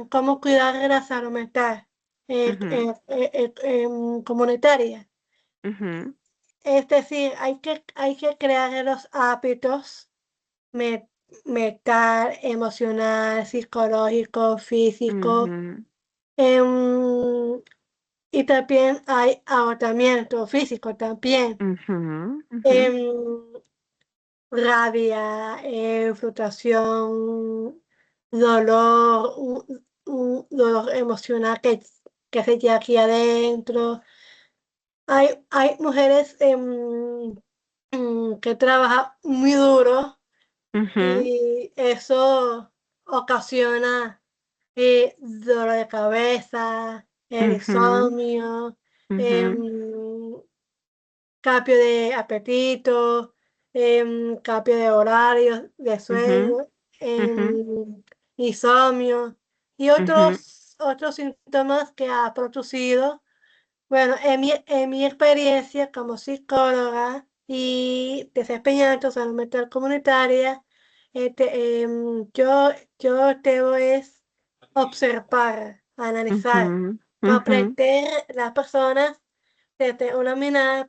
cómo cuidar de la salud mental Ujú, comunitaria. ujú, Es decir, hay que crear los hábitos me- mental, emocional, psicológico, físico. ujú, em, y también hay agotamiento físico también. ujú, ujú, em, Rabia, frustración, dolor, un dolor emocional que se lleva aquí adentro. Hay mujeres que trabajan muy duro ujú, y eso ocasiona dolor de cabeza, ujú, insomnio, ujú, em, cambio de apetito, cambio de horarios de ujú, sueño, ujú, insomnio y ujú, otros síntomas que ha producido. Bueno, en mi experiencia como psicóloga y desempeñante en salud mental comunitaria, yo debo es observar, analizar, ujú, ujú, comprender las personas desde una mirada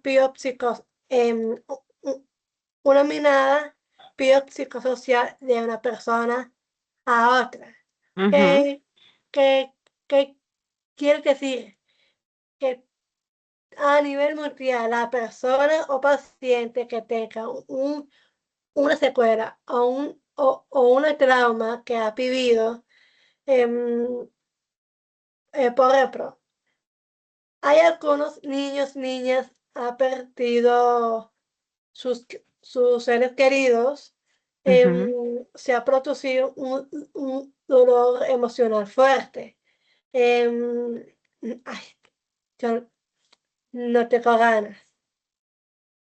una mirada biopsicosocial de una persona a otra. ujú, ¿Qué, qué, qué quiere decir? Que a nivel mundial, la persona o paciente que tenga una secuela o una trauma que ha vivido, por ejemplo, hay algunos niños, niñas, han perdido sus seres queridos, ujú. se ha producido un dolor emocional fuerte. Em, Ay, yo no tengo ganas.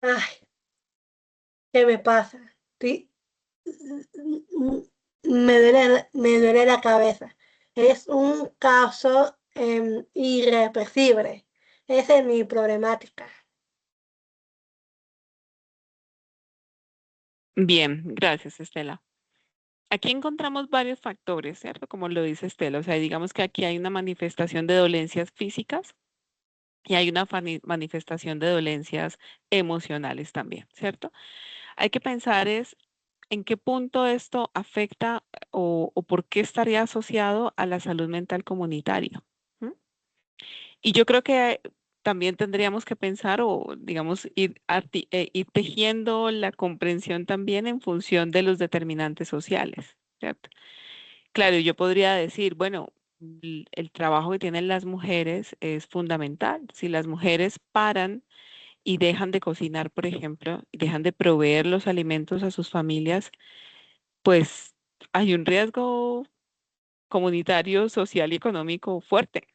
Ay, ¿qué me pasa? Me duele la cabeza. Es un caso irreversible. Esa es mi problemática. Bien, gracias, Estela. Aquí encontramos varios factores, ¿cierto? Como lo dice Estela, o sea, digamos que aquí hay una manifestación de dolencias físicas y hay una manifestación de dolencias emocionales también, ¿cierto? Hay que pensar es en qué punto esto afecta o por qué estaría asociado a la salud mental comunitaria. ¿M? Y yo creo que también tendríamos que pensar o, digamos, ir tejiendo la comprensión también en función de los determinantes sociales, ¿cierto? Claro, yo podría decir, bueno, el trabajo que tienen las mujeres es fundamental. Si las mujeres paran y dejan de cocinar, por ejemplo, y dejan de proveer los alimentos a sus familias, pues hay un riesgo comunitario, social y económico fuerte,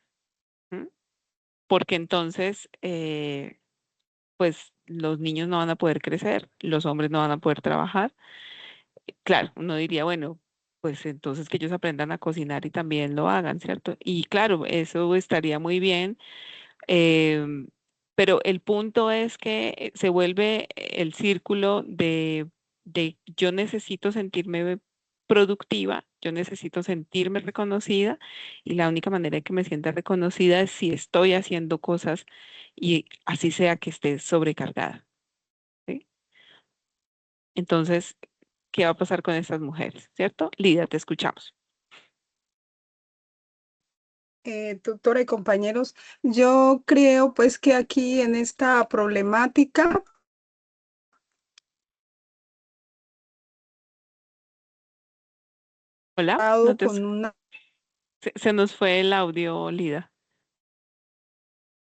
¿m? Porque entonces, pues los niños no van a poder crecer, los hombres no van a poder trabajar. Claro, uno diría, bueno, pues entonces que ellos aprendan a cocinar y también lo hagan, ¿cierto? Y claro, eso estaría muy bien, em, pero el punto es que se vuelve el círculo de yo necesito sentirme productiva, yo necesito sentirme reconocida y la única manera de que me sienta reconocida es si estoy haciendo cosas y así sea que esté sobrecargada, ¿sí? Entonces, ¿qué va a pasar con estas mujeres? ¿Cierto? Lidia, te escuchamos. Doctora y compañeros, yo creo pues que aquí en esta problemática, Hola, no dado te, con una se nos fue el audio, Lida.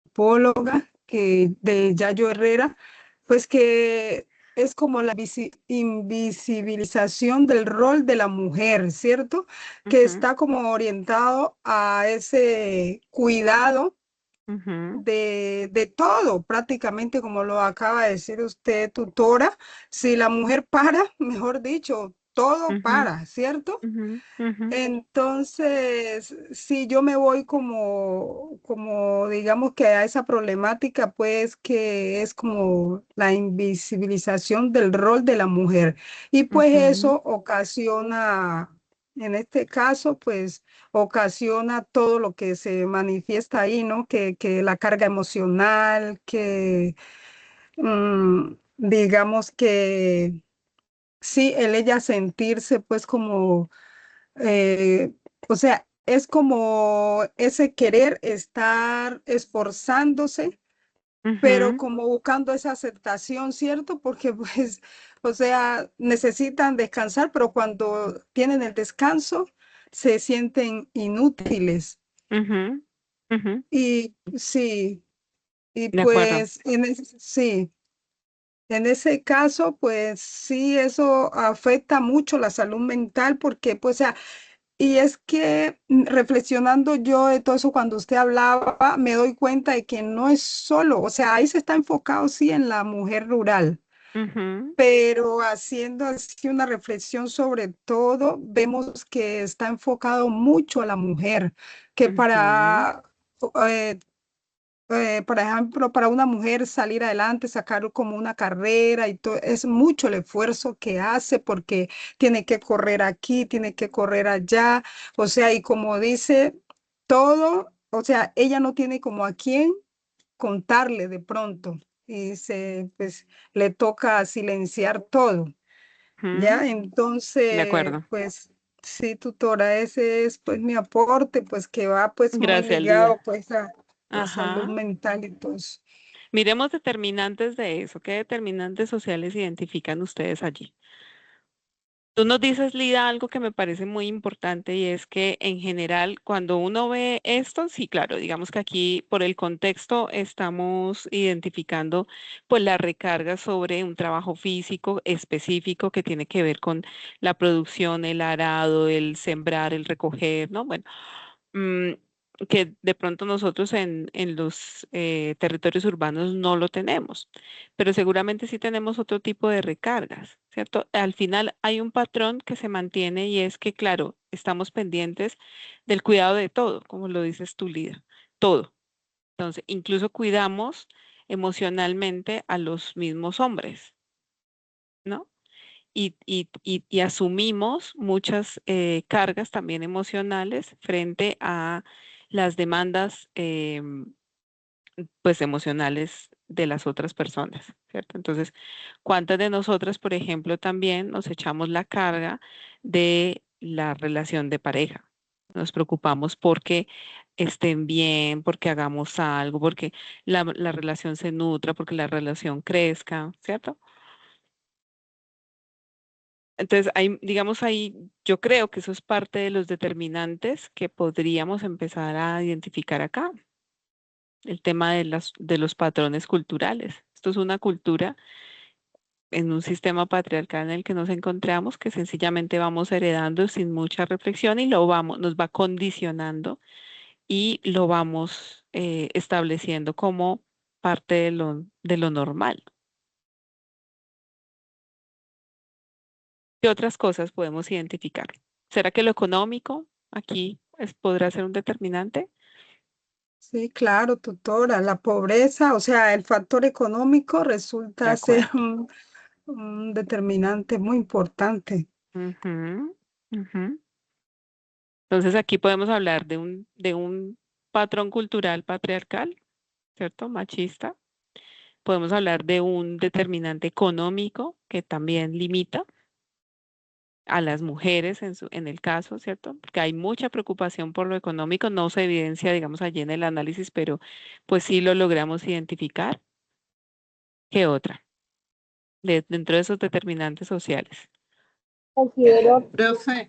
psicóloga que de Yayo Herrera, pues que es como la invisibilización del rol de la mujer, ¿cierto? Que Ujú, está como orientado a ese cuidado ujú, de todo, prácticamente como lo acaba de decir usted, tutora. Si la mujer para, mejor dicho, todo ujú, para, ¿cierto? ujú, ujú, Entonces, si yo me voy como digamos que a esa problemática, pues que es como la invisibilización del rol de la mujer. Y pues ujú, eso ocasiona, en este caso, pues ocasiona todo lo que se manifiesta ahí, ¿no? Que la carga emocional, que digamos que sí, el ella sentirse pues como eh, o sea, es como ese querer estar esforzándose, pero ujú, como buscando esa aceptación, ¿cierto? Porque pues, o sea, necesitan descansar, pero cuando tienen el descanso, se sienten inútiles. ujú, ujú. Y sí, y De acuerdo. pues sí. En ese caso, pues sí, eso afecta mucho la salud mental porque, pues, o sea, y es que reflexionando yo de todo eso cuando usted hablaba, me doy cuenta de que no es solo, o sea, ahí se está enfocado sí en la mujer rural, Ujú, pero haciendo así una reflexión sobre todo, vemos que está enfocado mucho a la mujer, que ujú, eh, por ejemplo, para una mujer salir adelante, sacar como una carrera y todo, es mucho el esfuerzo que hace porque tiene que correr aquí, tiene que correr allá, o sea, y como dice todo, o sea, ella no tiene como a quién contarle de pronto y pues le toca silenciar todo, ¿ya? ujú. De Entonces, acuerdo. pues sí, tutora, ese es pues mi aporte, pues que va pues muy Gracias, ligado Lida. pues a la salud Ajá. mental y todo eso. Miremos determinantes de eso. ¿Qué determinantes sociales identifican ustedes allí? Tú nos dices, Lida, algo que me parece muy importante y es que en general cuando uno ve esto, sí, claro, digamos que aquí por el contexto estamos identificando pues la recarga sobre un trabajo físico específico que tiene que ver con la producción, el arado, el sembrar, el recoger, ¿no? Bueno, mm, que de pronto nosotros en los territorios urbanos no lo tenemos, pero seguramente sí tenemos otro tipo de recargas, ¿cierto? Al final hay un patrón que se mantiene y es que, claro, estamos pendientes del cuidado de todo, como lo dices tú, Lida, todo. Entonces, incluso cuidamos emocionalmente a los mismos hombres, ¿no? Y asumimos muchas cargas también emocionales frente a las demandas pues emocionales de las otras personas, ¿cierto? Entonces, ¿cuántas de nosotras, por ejemplo, también nos echamos la carga de la relación de pareja? Nos preocupamos porque estén bien, porque hagamos algo, porque la relación se nutra, porque la relación crezca, ¿cierto? Entonces, digamos ahí, yo creo que eso es parte de los determinantes que podríamos empezar a identificar acá, el tema de los patrones culturales. Esto es una cultura en un sistema patriarcal en el que nos encontramos, que sencillamente vamos heredando sin mucha reflexión y nos va condicionando y lo vamos estableciendo como parte de lo normal. ¿Qué otras cosas podemos identificar? ¿Será que lo económico aquí podrá ser un determinante? Sí, claro, tutora. La pobreza, o sea, el factor económico De resulta ser acuerdo. un determinante muy importante. Ujú, ujú. Entonces aquí podemos hablar de un patrón cultural patriarcal, ¿cierto? Machista. Podemos hablar de un determinante económico que también limita a las mujeres en el caso, ¿cierto? Porque hay mucha preocupación por lo económico, no se evidencia, digamos, allí en el análisis, pero pues sí lo logramos identificar. ¿Qué otra? Dentro de esos determinantes sociales. Considero, Profe,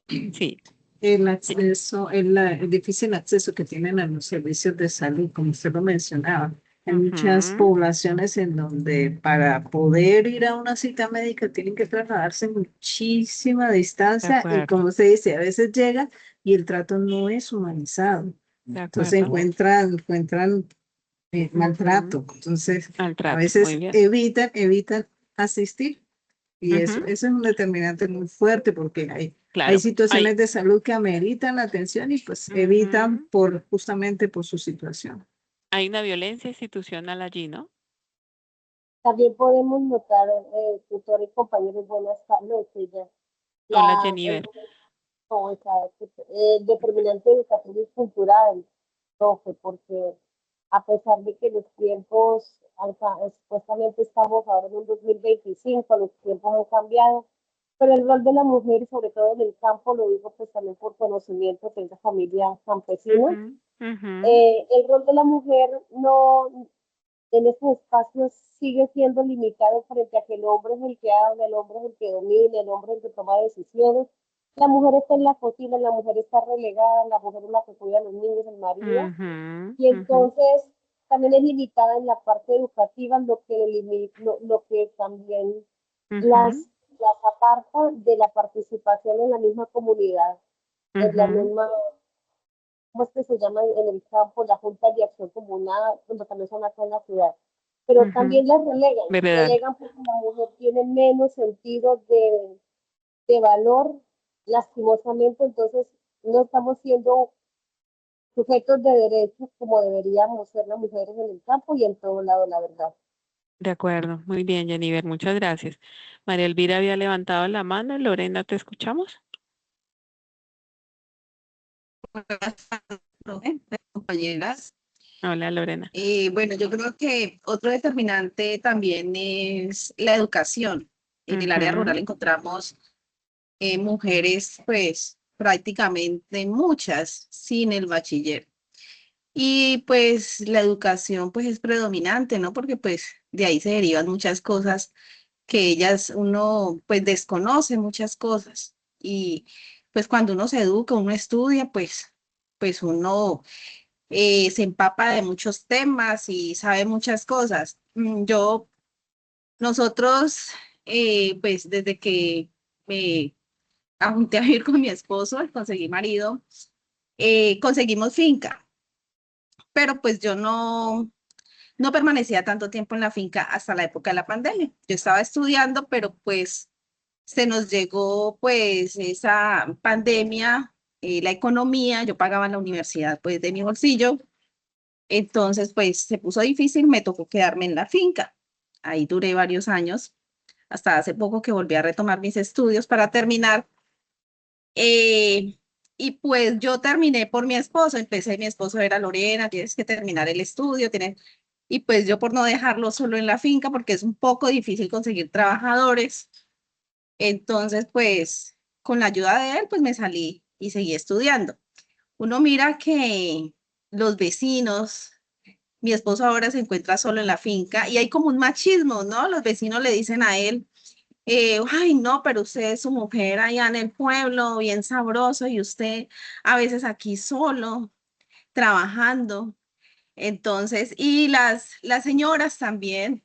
Sí. el Sí. acceso, el difícil acceso que tienen a los servicios de salud, como usted lo mencionaba. Hay muchas Ujú, poblaciones en donde para poder ir a una cita médica tienen que trasladarse muchísima de distancia y acuerdo, como se dice, a veces llegan y el trato no es humanizado. de Entonces acuerdo. encuentran Ujú, maltrato. Entonces, al a trato, muy veces bien. evitan asistir. Y Ujú, eso es un determinante muy fuerte porque hay claro, hay. situaciones de salud que ameritan la atención y pues evitan Ujú, justamente por su situación. hay una violencia institucional allí, ¿no? también podemos notar, tutores y compañeros, buenas noches, ya. Hola, El, Jennifer. no, el determinante educativo y cultural, profe, porque a pesar de que los tiempos, supuestamente estamos ahora en un 2025, los tiempos han cambiado, pero el rol de la mujer, sobre todo en el campo, lo digo pues también por conocimiento de esa familia campesina, Ujú, ujú, el rol de la mujer no en estos espacios sigue siendo limitado frente a que el hombre es el que habla, el hombre es el que domina, el hombre es el que toma decisiones. La mujer está en la cocina, la mujer está relegada, la mujer es la que cuida a los niños, el marido, ujú, y ujú, entonces también es limitada en la parte educativa, lo que también ujú, las aparta de la participación en la misma comunidad, en la ujú, misma, ¿cómo es que se llama en el campo? La Junta de Acción Comunal, cuando también son acá en la ciudad. Pero ujú. también las relegan, Veredal. relegan porque la mujer tiene menos sentido de valor, lastimosamente, entonces no estamos siendo sujetos de derechos como deberíamos ser las mujeres en el campo y en todo lado, la verdad. De acuerdo. Muy bien, Jennifer. Muchas gracias. María Elvira había levantado la mano. Lorena, ¿te escuchamos? Buenas tardes, profe, compañeras. Hola, Lorena. Bueno, yo creo que otro determinante también es la educación. En el área Ujú, rural encontramos mujeres, pues prácticamente muchas sin el bachiller. Y pues la educación pues es predominante, ¿no? Porque pues de ahí se derivan muchas cosas que uno pues desconoce muchas cosas. Y pues cuando uno se educa, uno estudia, pues uno se empapa de muchos temas y sabe muchas cosas. Nosotros, pues desde que me ajunté a vivir con mi esposo y conseguí marido, conseguimos finca, pero pues yo no permanecía tanto tiempo en la finca hasta la época de la pandemia. Yo estaba estudiando, pero pues se nos llegó pues esa pandemia, la economía, yo pagaba la universidad pues de mi bolsillo. Entonces, pues se puso difícil, me tocó quedarme en la finca. Ahí duré varios años, hasta hace poco que volví a retomar mis estudios para terminar. Eh, y pues yo terminé por mi esposo, mi esposo era Lorena, tienes que terminar el estudio, y pues yo por no dejarlo solo en la finca, porque es un poco difícil conseguir trabajadores, entonces pues con la ayuda de él, pues me salí y seguí estudiando. Uno mira que los vecinos, mi esposo ahora se encuentra solo en la finca y hay como un machismo, ¿no? Los vecinos le dicen a él, ay, no, pero usted es su mujer allá en el pueblo, bien sabroso, y usted a veces aquí solo, trabajando. Entonces, y las señoras también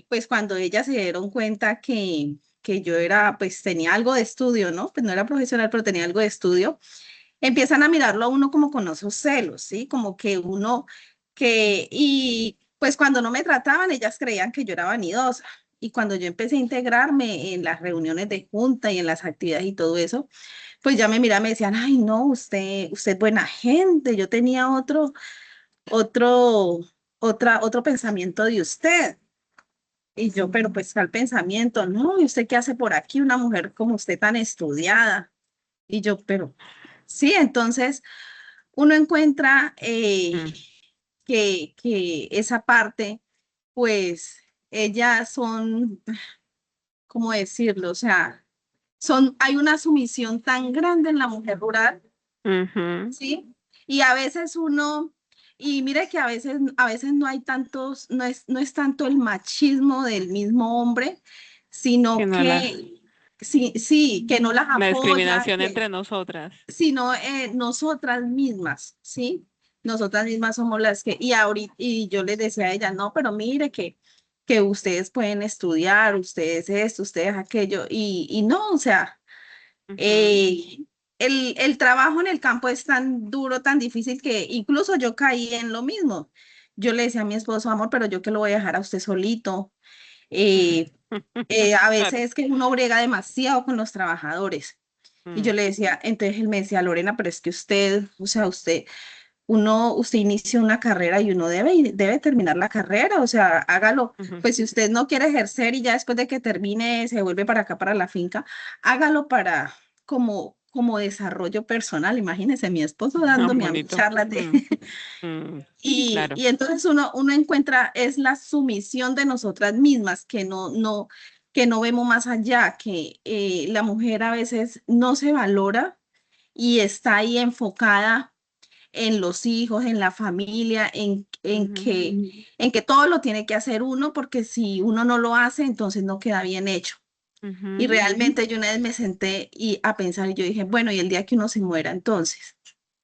pues cuando ellas se dieron cuenta que yo era, pues tenía algo de estudio, ¿no? Pues no era profesional, pero tenía algo de estudio, empiezan a mirarlo a uno como con esos celos, ¿sí? Como que uno, y pues cuando no me trataban, ellas creían que yo era vanidosa. Y cuando yo empecé a integrarme en las reuniones de junta y en las actividades y todo eso, pues ya me miraban, me decían, ay, no, usted es buena gente. Yo tenía otro, otro pensamiento de usted. Y yo, pero pues al pensamiento, no, ¿y usted qué hace por aquí? Una mujer como usted tan estudiada. Y yo, pero sí, entonces uno encuentra Mm, que esa parte, pues ellas son, ¿cómo decirlo? O sea, hay una sumisión tan grande en la mujer rural, ujú, ¿sí? Y a veces uno, y mire que a veces no hay tantos, no es tanto el machismo del mismo hombre, sino sino que sí, sí, que no las la apoya, discriminación entre nosotras. sino nosotras mismas, ¿sí? Nosotras mismas somos las que, y ahorita, y yo les decía a ella, no, pero mire que ustedes pueden estudiar, ustedes esto, ustedes aquello, y no, o sea, Ujú, eh, el trabajo en el campo es tan duro, tan difícil que incluso yo caí en lo mismo. Yo le decía a mi esposo, amor, pero yo que lo voy a dejar a usted solito. Eh, a claro. veces es que uno brega demasiado con los trabajadores. Y Mm, yo le decía, entonces él me decía, Lorena, pero es que usted, o sea, usted inicia una carrera y uno debe terminar la carrera, o sea, hágalo. ujú, Pues si usted no quiere ejercer y ya después de que termine se vuelve para acá, para la finca, hágalo para como desarrollo personal. Imagínese mi esposo tan dándome a mí bonito. charlas de... Mm, mm, Y, claro. y entonces uno encuentra, es la sumisión de nosotras mismas, que no vemos más allá, que la mujer a veces no se valora y está ahí enfocada en los hijos, en la familia, Ujú, en que todo lo tiene que hacer uno, porque si uno no lo hace, entonces no queda bien hecho. Y ujú. realmente yo una vez me senté a pensar y yo dije, bueno, y el día que uno se muera, entonces,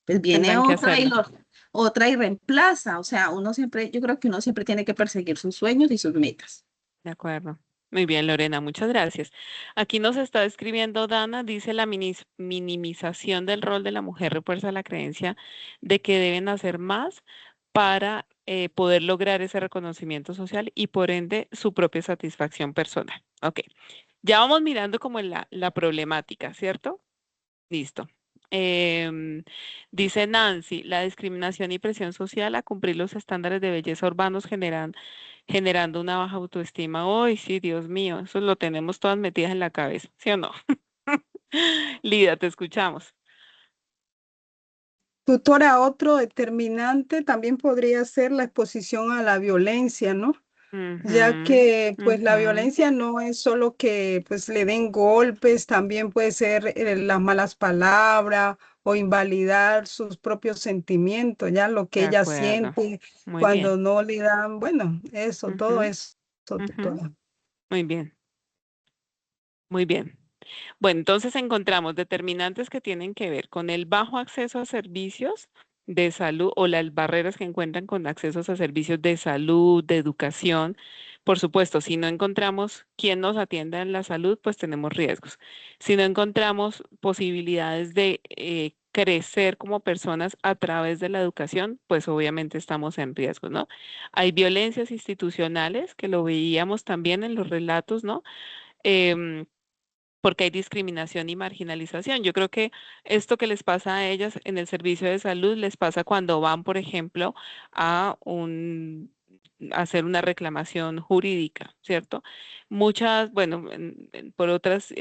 pues viene Tendrán que otra hacerlo. otra y reemplaza. O sea, yo creo que uno siempre tiene que perseguir sus sueños y sus metas. De acuerdo. Muy bien, Lorena, muchas gracias. Aquí nos está escribiendo Dana, dice la minimización del rol de la mujer refuerza la creencia de que deben hacer más para poder lograr ese reconocimiento social y por ende su propia satisfacción personal. Ok, ya vamos mirando como en la problemática, ¿cierto? Listo. Em, Dice Nancy, la discriminación y presión social a cumplir los estándares de belleza urbanos generando una baja autoestima. Uy, sí, Dios mío, eso lo tenemos todas metidas en la cabeza, ¿sí o no? Lida, te escuchamos. Tutora, otro determinante también podría ser la exposición a la violencia, ¿no? Ya Ujú, que pues la ujú, violencia no es solo que pues le den golpes, también puede ser las malas palabras o invalidar sus propios sentimientos, ya lo que de ella acuerdo. siente Muy cuando bien. no le dan, bueno, eso, todo Ujú, eso, ujú, tutora. muy bien, muy bien. Bueno, entonces encontramos determinantes que tienen que ver con el bajo acceso a servicios de salud o las barreras que encuentran con accesos a servicios de salud, de educación. Por supuesto, si no encontramos quién nos atienda en la salud, pues tenemos riesgos. Si no encontramos posibilidades de crecer como personas a través de la educación, pues obviamente estamos en riesgo, ¿no? Hay violencias institucionales, que lo veíamos también en los relatos, ¿no? Em, porque hay discriminación y marginalización. Yo creo que esto que les pasa a ellas en el servicio de salud les pasa cuando van, por ejemplo, a hacer una reclamación jurídica, ¿cierto? Muchas, bueno, por otras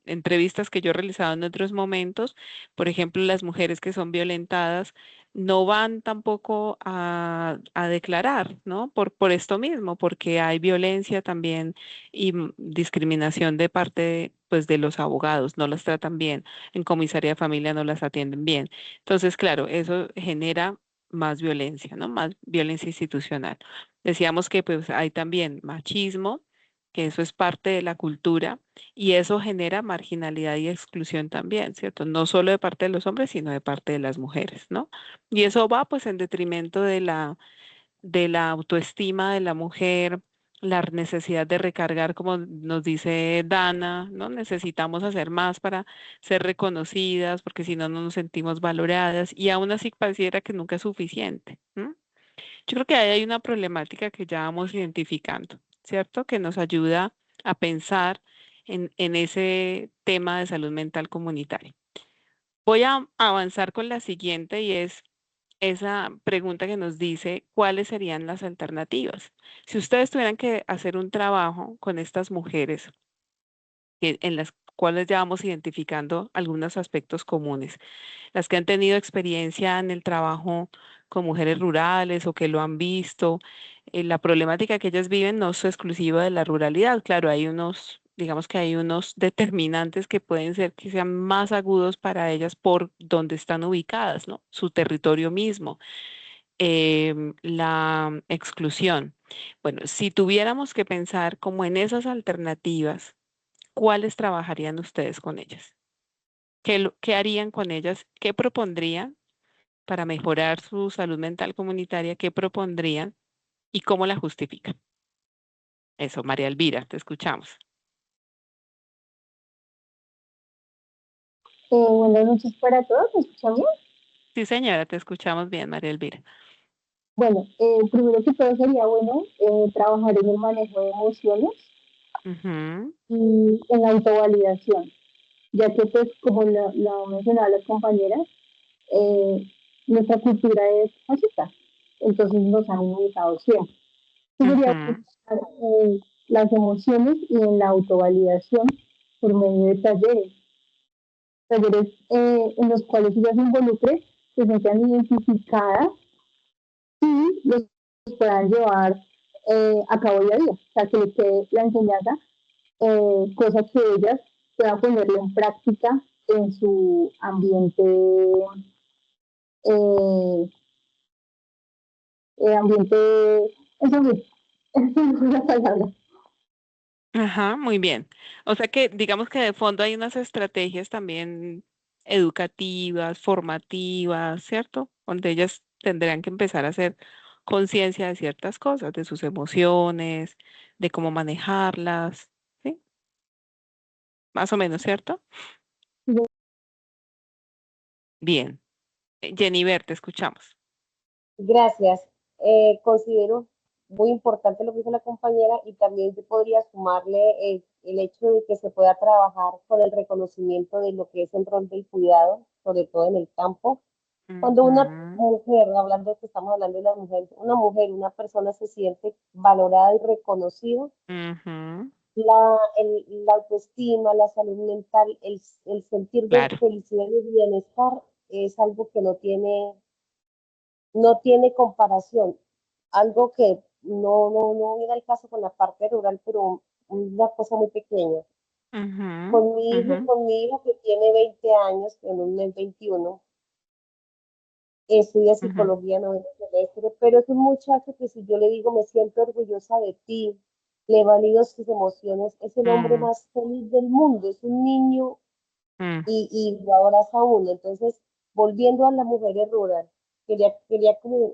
entrevistas que yo he realizado en otros momentos, por ejemplo, las mujeres que son violentadas no van tampoco a declarar, ¿no? Por esto mismo, porque hay violencia también y discriminación de parte pues de los abogados, no las tratan bien, en comisaría de familia no las atienden bien. Entonces, claro, eso genera más violencia, ¿no? Más violencia institucional. Decíamos que pues hay también machismo, que eso es parte de la cultura y eso genera marginalidad y exclusión también, ¿cierto? No solo de parte de los hombres, sino de parte de las mujeres, ¿no? Y eso va pues en detrimento de la autoestima de la mujer, la necesidad de recargar, como nos dice Dana, ¿no? Necesitamos hacer más para ser reconocidas, porque si no, no nos sentimos valoradas y aún así pareciera que nunca es suficiente. ¿M? Yo creo que ahí hay una problemática que ya vamos identificando, ¿cierto? Que nos ayuda a pensar en ese tema de salud mental comunitaria. Voy a avanzar con la siguiente y es esa pregunta que nos dice cuáles serían las alternativas. Si ustedes tuvieran que hacer un trabajo con estas mujeres en las cuales ya vamos identificando algunos aspectos comunes, las que han tenido experiencia en el trabajo con mujeres rurales o que lo han visto, la problemática que ellas viven no es exclusiva de la ruralidad. Claro, hay unos, digamos que hay unos determinantes que pueden ser que sean más agudos para ellas por donde están ubicadas, ¿no? Su territorio mismo, la exclusión. Bueno, si tuviéramos que pensar como en esas alternativas, ¿cuáles trabajarían ustedes con ellas? ¿Qué harían con ellas? ¿Qué propondrían para mejorar su salud mental comunitaria? ¿Qué propondrían y cómo la justifican? Eso, María Elvira, te escuchamos. Buenas noches para todos, ¿me escuchan bien? Sí, señora, te escuchamos bien, María Elvira. Bueno, primero que todo sería bueno trabajar en el manejo de emociones Ujú, y en la autovalidación, ya que pues como lo mencionaba las compañeras, eh, nuestra cultura es machista, entonces nos han minimizado siempre. Sería ujú, trabajar las emociones y en la autovalidación por medio de talleres en los cuales ellas se involucren, se sientan identificadas y los puedan llevar a cabo día a día, o sea, que les quede la enseñanza, cosas que ellas puedan ponerlo en práctica en su ambiente, eh, ambiente, eso es la palabra. ajá, muy bien. O sea que digamos que de fondo hay unas estrategias también educativas, formativas, ¿cierto? Donde ellas tendrán que empezar a hacer conciencia de ciertas cosas, de sus emociones, de cómo manejarlas, ¿sí? Más o menos, ¿cierto? Bien. Jennifer, te escuchamos. Gracias. Considero muy importante lo que dice la compañera y también yo podría sumarle el hecho de que se pueda trabajar con el reconocimiento de lo que es el rol del cuidado, sobre todo en el campo. Cuando una Ujú, mujer, hablando de que estamos hablando de las mujeres, una mujer, una persona se siente valorada y reconocida, ujú, la autoestima, la salud mental, el sentir de claro. felicidad y bienestar es algo que no tiene comparación. Algo que no viene al caso con la parte rural, pero una cosa muy pequeña. Ujú, ujú, Con mi hija que tiene 20 años, en un mes 21, estudia ujú, psicología noveno semestre, pero es un muchacho que si yo le digo me siento orgullosa de ti, le valido sus emociones, es el hombre mm, más feliz del mundo, es un niño mm, y lo abraza a uno. Entonces, volviendo a las mujeres rural, quería como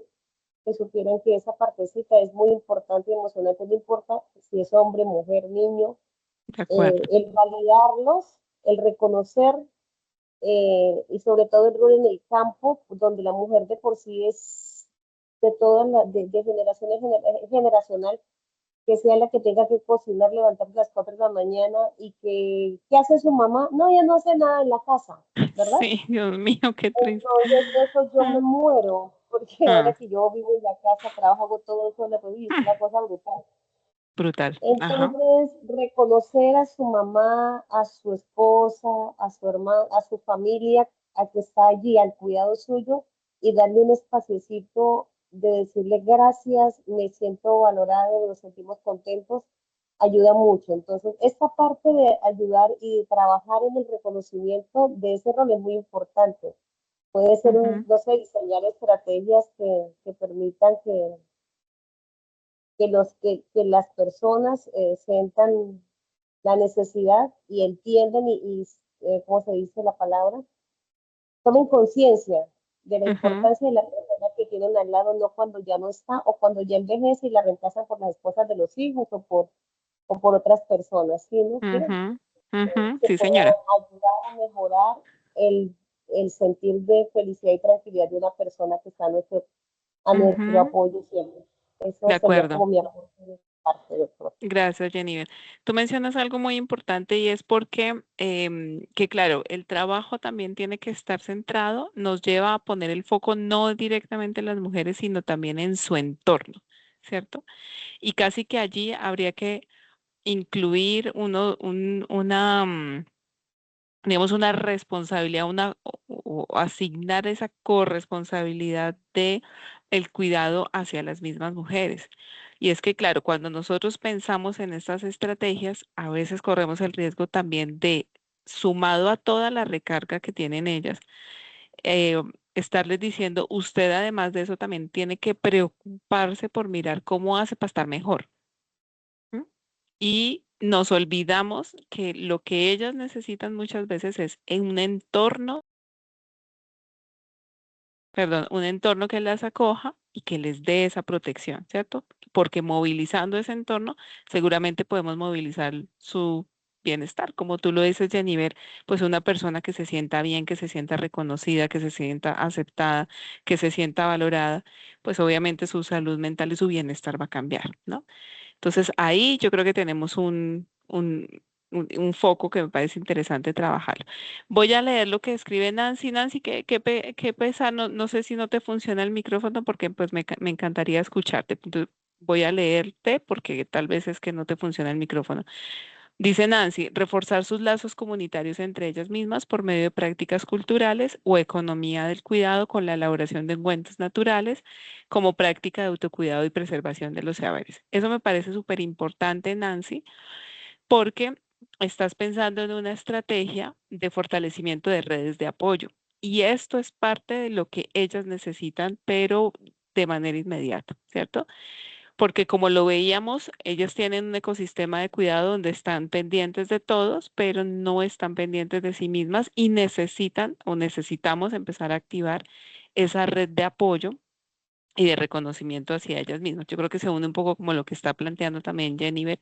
que supieran que esa partecita es muy importante y emocionante, no importa si es hombre, mujer, niño, de acuerdo. el validarlos, el reconocer y sobre todo el rol en el campo, donde la mujer de por sí es de todas de generacional, que sea la que tenga que cocinar, levantarse a las 4 de la mañana y que, ¿qué hace su mamá? No, ella no hace nada en la casa, ¿verdad? Sí, Dios mío, qué triste. Entonces, de eso yo me Mm, muero, porque ahora mm, que yo vivo en la casa, trabajo, hago todo eso, es mm, una cosa brutal. brutal. Ajá. Entonces, reconocer a su mamá, a su esposa, a su hermana, a su familia, a que está allí, al cuidado suyo, y darle un espaciecito de decirle gracias, me siento valorado, nos sentimos contentos, ayuda mucho. Entonces, esta parte de ayudar y de trabajar en el reconocimiento de ese rol es muy importante. Puede ser, Ujú, no sé, diseñar estrategias que permitan que las personas sientan la necesidad y entienden ¿cómo se dice la palabra? Tomen conciencia de la ujú, importancia de la persona que tienen al lado, no cuando ya no está o cuando ya envejece y la reemplazan por las esposas de los hijos o por otras personas, ¿sí? ¿No? Ujú, ujú, Que sí, pueda señora. ayudar a mejorar el sentir de felicidad y tranquilidad de una persona que está a nuestro Ujú, apoyo siempre. de Eso sería acuerdo. como mi aporte de parte, doctor. Gracias, Jennifer. Tú mencionas algo muy importante y es porque, que claro, el trabajo también tiene que estar centrado, nos lleva a poner el foco no directamente en las mujeres, sino también en su entorno, ¿cierto? Y casi que allí habría que incluir digamos, una responsabilidad, o asignar esa corresponsabilidad de el cuidado hacia las mismas mujeres. Y es que, claro, cuando nosotros pensamos en estas estrategias, a veces corremos el riesgo también de, sumado a toda la recarga que tienen ellas, eh, estarles diciendo, usted además de eso también tiene que preocuparse por mirar cómo hace para estar mejor. ¿M? Y nos olvidamos que lo que ellas necesitan muchas veces es en un entorno, perdón, un entorno que las acoja y que les dé esa protección, ¿cierto? Porque movilizando ese entorno, seguramente podemos movilizar su bienestar. Como tú lo dices, Jeniver, pues una persona que se sienta bien, que se sienta reconocida, que se sienta aceptada, que se sienta valorada, pues obviamente su salud mental y su bienestar va a cambiar, ¿no? Entonces ahí yo creo que tenemos un foco que me parece interesante trabajar. Voy a leer lo que escribe Nancy. Nancy, qué pesa, no sé si no te funciona el micrófono porque pues me encantaría escucharte. Entonces, voy a leerte porque tal vez es que no te funciona el micrófono. Dice Nancy, reforzar sus lazos comunitarios entre ellas mismas por medio de prácticas culturales o economía del cuidado con la elaboración de ungüentos naturales como práctica de autocuidado y preservación de los saberes. Eso me parece súper importante, Nancy, porque estás pensando en una estrategia de fortalecimiento de redes de apoyo. Y esto es parte de lo que ellas necesitan, pero de manera inmediata, ¿cierto? Porque como lo veíamos, ellas tienen un ecosistema de cuidado donde están pendientes de todos, pero no están pendientes de sí mismas y necesitan o necesitamos empezar a activar esa red de apoyo y de reconocimiento hacia ellas mismas. Yo creo que se une un poco como lo que está planteando también Jennifer,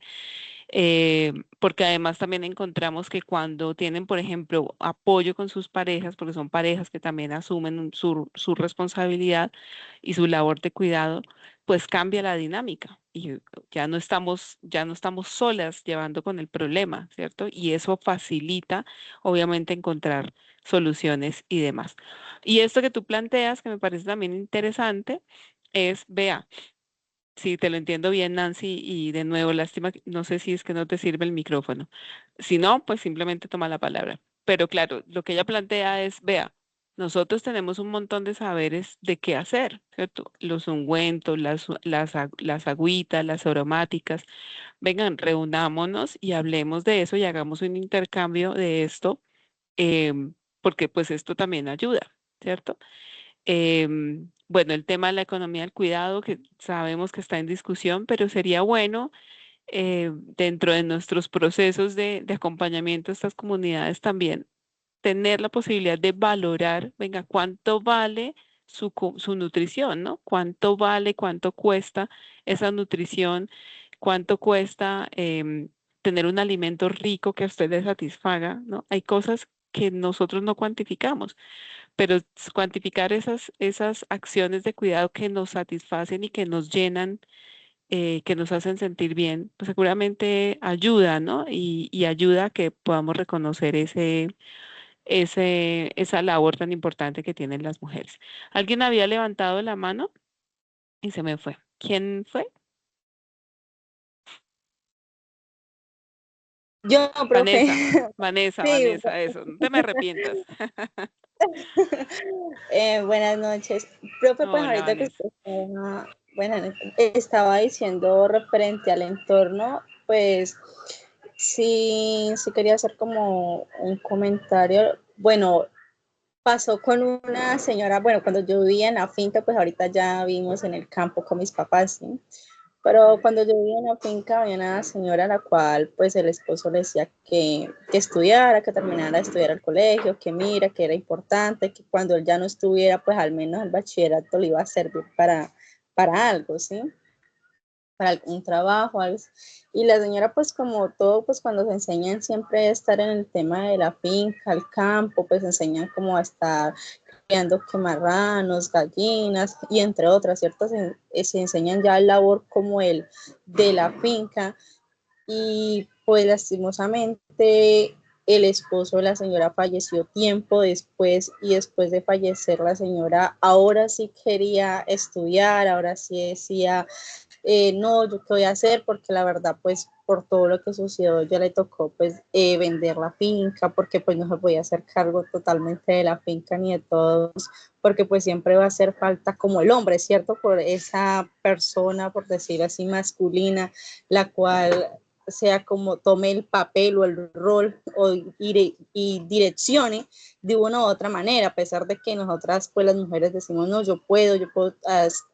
porque además también encontramos que cuando tienen, por ejemplo, apoyo con sus parejas, porque son parejas que también asumen su responsabilidad y su labor de cuidado, pues cambia la dinámica y ya no estamos solas llevando con el problema, ¿cierto? Y eso facilita, obviamente, encontrar soluciones y demás. Y esto que tú planteas, que me parece también interesante, es, vea, si te lo entiendo bien, Nancy, y de nuevo, lástima, no sé si es que no te sirve el micrófono. Si no, pues simplemente toma la palabra. Pero claro, lo que ella plantea es, vea, nosotros tenemos un montón de saberes de qué hacer, ¿cierto? Los ungüentos, las agüitas, las aromáticas. Vengan, reunámonos y hablemos de eso y hagamos un intercambio de esto, porque pues esto también ayuda, ¿cierto? Bueno, el tema de la economía del cuidado, que sabemos que está en discusión, pero sería bueno dentro de nuestros procesos de acompañamiento a estas comunidades también tener la posibilidad de valorar, venga, cuánto vale su nutrición, ¿no? Cuánto vale, cuánto cuesta esa nutrición, cuánto cuesta tener un alimento rico que a usted le satisfaga, ¿no? Hay cosas que nosotros no cuantificamos, pero cuantificar esas acciones de cuidado que nos satisfacen y que nos llenan, que nos hacen sentir bien, pues seguramente ayuda, ¿no? Y ayuda a que podamos reconocer esa labor tan importante que tienen las mujeres. ¿Alguien había levantado la mano y se me fue? ¿Quién fue? Yo, profe. Vanessa, Vanessa, Sí, Vanessa, eso, no te me arrepientas. buenas noches. Profe, pues Hola, ahorita que Vanessa. usted estaba diciendo referente al entorno, pues sí, sí quería hacer como un comentario. Bueno, pasó con una señora, bueno, cuando yo vivía en la finca, pues ahorita ya vivimos en el campo con mis papás, ¿sí? Pero cuando yo vivía en la finca había una señora a la cual pues el esposo le decía que estudiara, que terminara de estudiar al colegio, que mira, que era importante, que cuando él ya no estuviera pues al menos el bachillerato le iba a servir para algo, ¿sí? Para algún trabajo, algo así. Y la señora, pues como todo, pues cuando se enseñan siempre a estar en el tema de la finca, el campo, pues enseñan como a estar criando que marranos, gallinas y entre otras, ¿cierto? Se enseñan ya el labor como el de la finca y pues lastimosamente el esposo de la señora falleció tiempo después y después de fallecer la señora ahora sí quería estudiar, ahora sí decía no, yo qué voy a hacer, porque la verdad, pues por todo lo que sucedió, ya le tocó pues vender la finca, porque pues no se podía hacer cargo totalmente de la finca ni de todos, porque pues siempre va a hacer falta como el hombre, ¿cierto? Por esa persona, por decirlo así, masculina, la cual sea como tome el papel o el rol y direccione de una u otra manera, a pesar de que nosotras, pues las mujeres decimos, no, yo puedo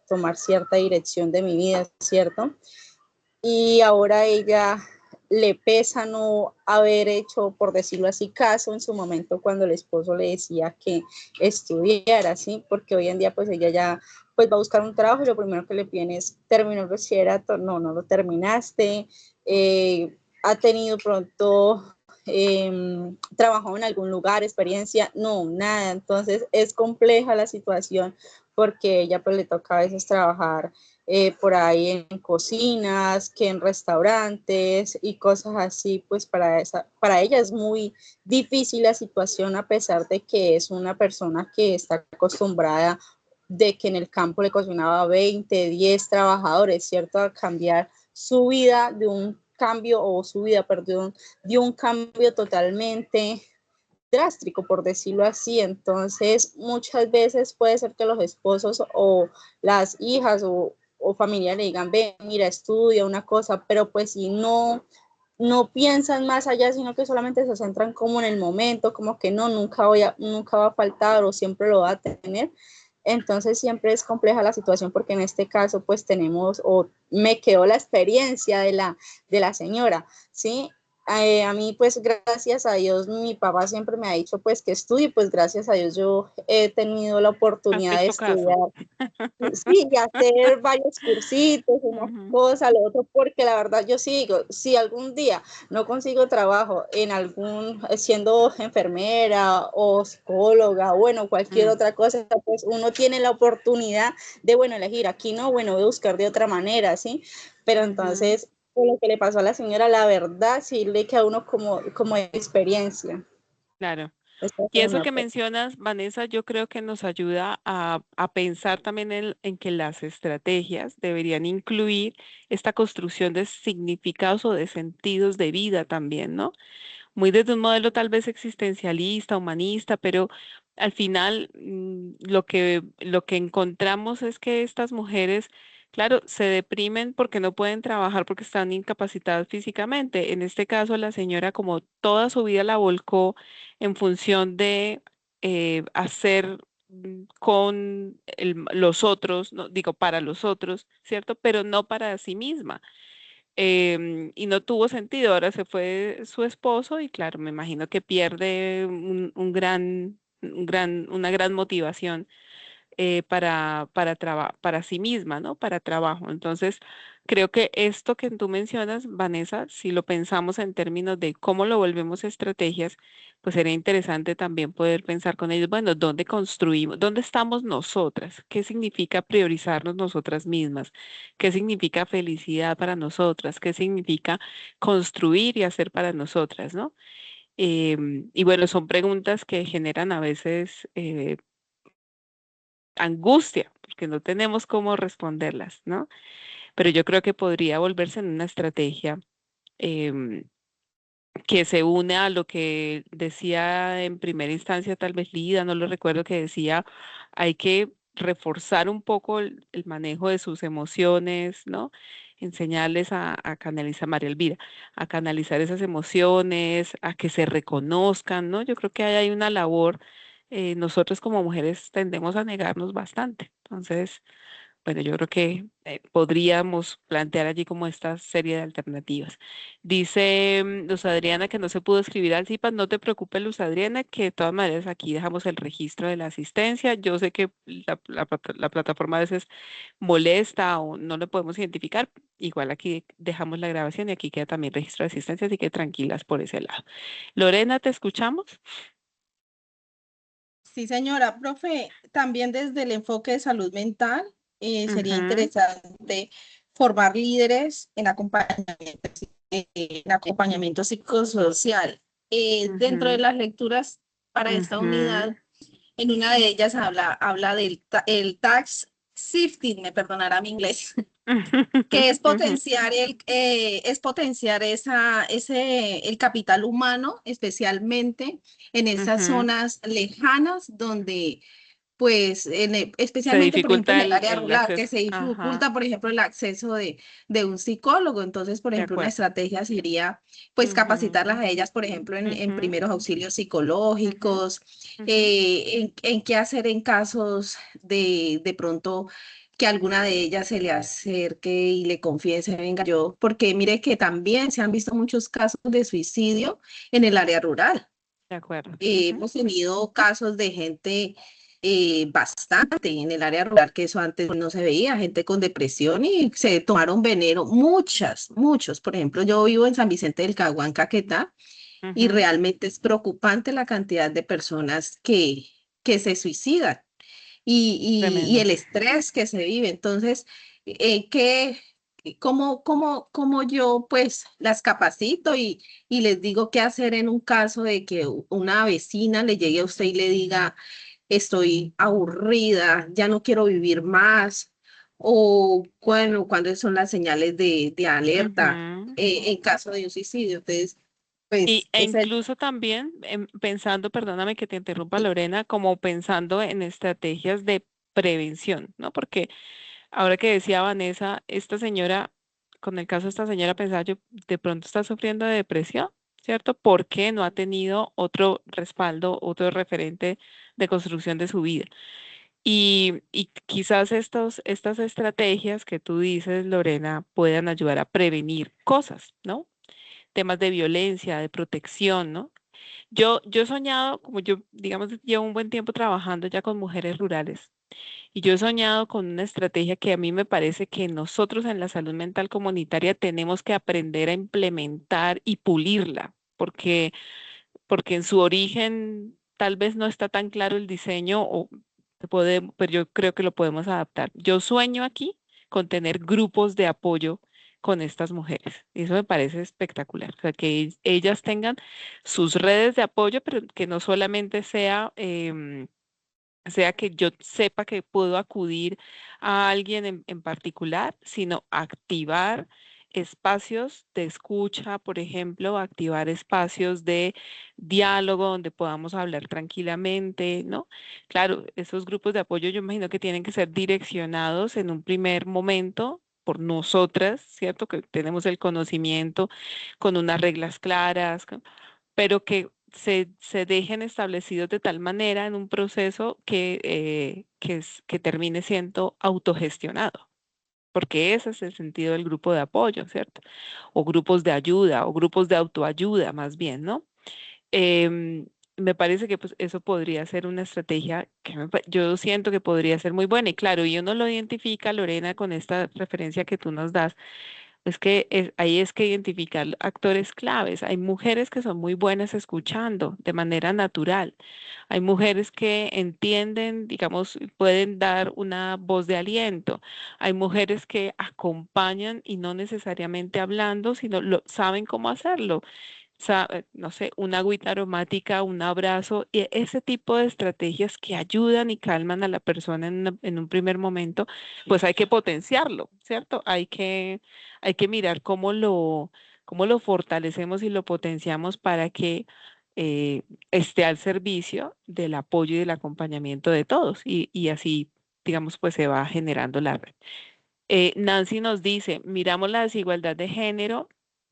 tomar cierta dirección de mi vida, ¿cierto? Y ahora ella le pesa no haber hecho, por decirlo así, caso en su momento cuando el esposo le decía que estudiara, ¿sí? Porque hoy en día pues ella ya pues va a buscar un trabajo y lo primero que le piden es terminó el bachillerato, no lo terminaste, ha tenido pronto trabajó en algún lugar, experiencia, no, nada, entonces es compleja la situación porque ella pues le toca a veces trabajar por ahí en cocinas, que en restaurantes y cosas así, pues para ella es muy difícil la situación a pesar de que es una persona que está acostumbrada de que en el campo le cocinaba 20, 10 trabajadores, ¿cierto? A cambiar su vida de un cambio o su vida, perdón, de un cambio totalmente drástico, por decirlo así. Entonces, muchas veces puede ser que los esposos o las hijas o familiares le digan, ve, mira, estudia una cosa, pero pues si no piensan más allá, sino que solamente se centran como en el momento, como que no, nunca va a faltar o siempre lo va a tener. Entonces siempre es compleja la situación porque en este caso pues tenemos o me quedó la experiencia de la señora, ¿sí? A mí pues gracias a Dios mi papá siempre me ha dicho pues que estudie, pues gracias a Dios yo he tenido la Has oportunidad de hecho caso. estudiar. Sí, y hacer varios cursitos, una Ujú. cosa, lo otro, porque la verdad yo sí digo, si algún día no consigo trabajo en siendo enfermera o psicóloga, bueno, cualquier Mm, otra cosa, pues uno tiene la oportunidad de, bueno, elegir, aquí no, bueno, voy a buscar de otra manera, ¿sí? Pero ujú. entonces, con lo que le pasó a la señora, la verdad, sí le queda a uno como experiencia. Claro. Esta Y fue eso una, que pues. mencionas, Vanessa, yo creo que nos ayuda a pensar también en que las estrategias deberían incluir esta construcción de significados o de sentidos de vida también, ¿no? Muy desde un modelo tal vez existencialista, humanista, pero al final lo que encontramos es que estas mujeres, claro, se deprimen porque no pueden trabajar porque están incapacitadas físicamente. En este caso, la señora como toda su vida la volcó en función de hacer con los otros, no digo para los otros, ¿cierto? Pero no para sí misma y no tuvo sentido. Ahora se fue su esposo y claro, me imagino que pierde una gran motivación para sí misma, ¿no? Para trabajo. Entonces, creo que esto que tú mencionas, Vanessa, si lo pensamos en términos de cómo lo volvemos estrategias, pues sería interesante también poder pensar con ellos, bueno, ¿dónde construimos? ¿Dónde estamos nosotras? ¿Qué significa priorizarnos nosotras mismas? ¿Qué significa felicidad para nosotras? ¿Qué significa construir y hacer para nosotras, ¿no? Y bueno, son preguntas que generan a veces angustia, porque no tenemos cómo responderlas, ¿no? Pero yo creo que podría volverse en una estrategia em, que se une a lo que decía en primera instancia, tal vez Lida, no lo recuerdo, que decía, hay que reforzar un poco el manejo de sus emociones, ¿no? Enseñarles a canalizar, María Elvira, a canalizar esas emociones, a que se reconozcan, ¿no? Yo creo que ahí hay una labor, nosotros como mujeres tendemos a negarnos bastante. Entonces, bueno, yo creo que podríamos plantear allí como esta serie de alternativas. Dice Luz Adriana que no se pudo escribir al CIPAS. No te preocupes, Luz Adriana, que de todas maneras aquí dejamos el registro de la asistencia. Yo sé que la plataforma a veces molesta o no lo podemos identificar. Igual aquí dejamos la grabación y aquí queda también registro de asistencia, así que tranquilas por ese lado. Lorena, ¿te escuchamos? Sí, señora, profe, también desde el enfoque de salud mental, sería Ujú, interesante formar líderes en acompañamiento psicosocial. Dentro de ujú, las lecturas para esta ujú. unidad, en una de ellas habla del el tax shifting, me perdonará mi inglés, que Ujú, es potenciar el capital humano, especialmente en esas ujú. zonas lejanas donde, pues, Se especialmente, por ejemplo, en dificulta el área el rural, que acceso. se Ajá, dificulta, por ejemplo, el acceso de un psicólogo. Entonces, por de ejemplo, una acuerdo. estrategia sería, pues, Ujú, capacitarlas a ellas, por ejemplo, en ujú, primeros auxilios ujú, psicológicos, ujú, en qué hacer en casos de pronto que alguna de ellas se le acerque y le confiese, venga, yo, porque mire que también se han visto muchos casos de suicidio en el área rural. de acuerdo. Ujú, Hemos tenido casos de gente bastante en el área rural, que eso antes no se veía, gente con depresión y se tomaron veneno, muchos. Por ejemplo, yo vivo en San Vicente del Caguán, Caquetá, y ujú. realmente es preocupante la cantidad de personas que se suicidan y Tremendo. el estrés que se vive. Entonces, ¿qué, cómo yo pues las capacito y les digo qué hacer en un caso de que una vecina le llegue a usted y le diga, estoy aburrida, ya no quiero vivir más? O bueno, cuáles son las señales de alerta Ujú. en caso de un suicidio. Entonces, Y, pues e es el... incluso también pensando, perdóname que te interrumpa, Lorena, como pensando en estrategias de prevención, ¿no? Porque ahora que decía Vanessa, esta señora, con el caso de esta señora, pensaba yo, de pronto está sufriendo de depresión, ¿cierto? Porque no ha tenido otro respaldo, otro referente de construcción de su vida. Y quizás estas estrategias que tú dices, Lorena, puedan ayudar a prevenir cosas, ¿no? Temas de violencia, de protección, ¿no? Yo he soñado, como yo, digamos, llevo un buen tiempo trabajando ya con mujeres rurales, y yo he soñado con una estrategia que a mí me parece que nosotros en la salud mental comunitaria tenemos que aprender a implementar y pulirla, porque en su origen tal vez no está tan claro el diseño, pero yo creo que lo podemos adaptar. Yo sueño aquí con tener grupos de apoyo con estas mujeres. Y eso me parece espectacular. O sea, que ellas tengan sus redes de apoyo, pero que no solamente sea que yo sepa que puedo acudir a alguien en particular, sino activar espacios de escucha, por ejemplo, activar espacios de diálogo donde podamos hablar tranquilamente, ¿no? Claro, esos grupos de apoyo yo imagino que tienen que ser direccionados en un primer momento por nosotras, ¿cierto? Que tenemos el conocimiento con unas reglas claras, pero que se dejen establecidos de tal manera en un proceso que termine siendo autogestionado, porque ese es el sentido del grupo de apoyo, ¿cierto? O grupos de ayuda, o grupos de autoayuda, más bien, ¿no? Em, Me parece que pues, eso podría ser una estrategia que yo siento que podría ser muy buena. Y claro, y uno lo identifica, Lorena, con esta referencia que tú nos das, es que ahí es que identificar actores claves. Hay mujeres que son muy buenas escuchando de manera natural. Hay mujeres que entienden, digamos, pueden dar una voz de aliento. Hay mujeres que acompañan y no necesariamente hablando, sino saben cómo hacerlo. No sé, una agüita aromática, un abrazo, y ese tipo de estrategias que ayudan y calman a la persona en un primer momento, pues hay que potenciarlo, ¿cierto? Hay que mirar cómo lo fortalecemos y lo potenciamos para que esté al servicio del apoyo y del acompañamiento de todos y así, digamos, pues se va generando la red. Nancy nos dice, miramos la desigualdad de género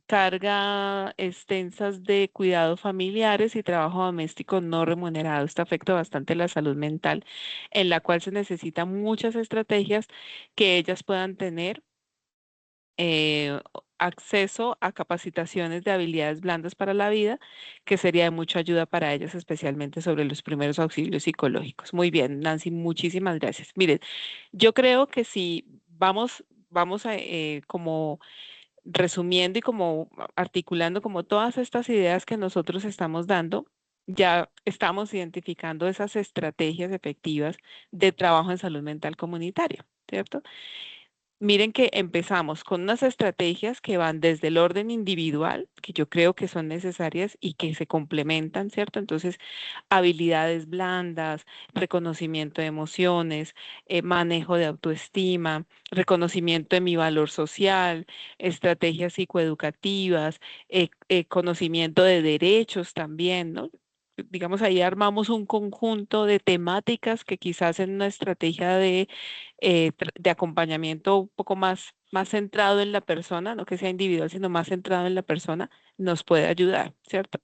carga extensas de cuidados familiares y trabajo doméstico no remunerado. Esto afecta bastante la salud mental, en la cual se necesitan muchas estrategias que ellas puedan tener acceso a capacitaciones de habilidades blandas para la vida, que sería de mucha ayuda para ellas, especialmente sobre los primeros auxilios psicológicos. Muy bien, Nancy, muchísimas gracias. Miren, yo creo que si vamos a, como resumiendo y como articulando como todas estas ideas que nosotros estamos dando, ya estamos identificando esas estrategias efectivas de trabajo en salud mental comunitaria, ¿cierto? Miren que empezamos con unas estrategias que van desde el orden individual, que yo creo que son necesarias y que se complementan, ¿cierto? Entonces, habilidades blandas, reconocimiento de emociones, manejo de autoestima, reconocimiento de mi valor social, estrategias psicoeducativas, conocimiento de derechos también, ¿no? Digamos, ahí armamos un conjunto de temáticas que quizás en una estrategia de acompañamiento un poco más centrado en la persona, no que sea individual, sino más centrado en la persona, nos puede ayudar, ¿cierto?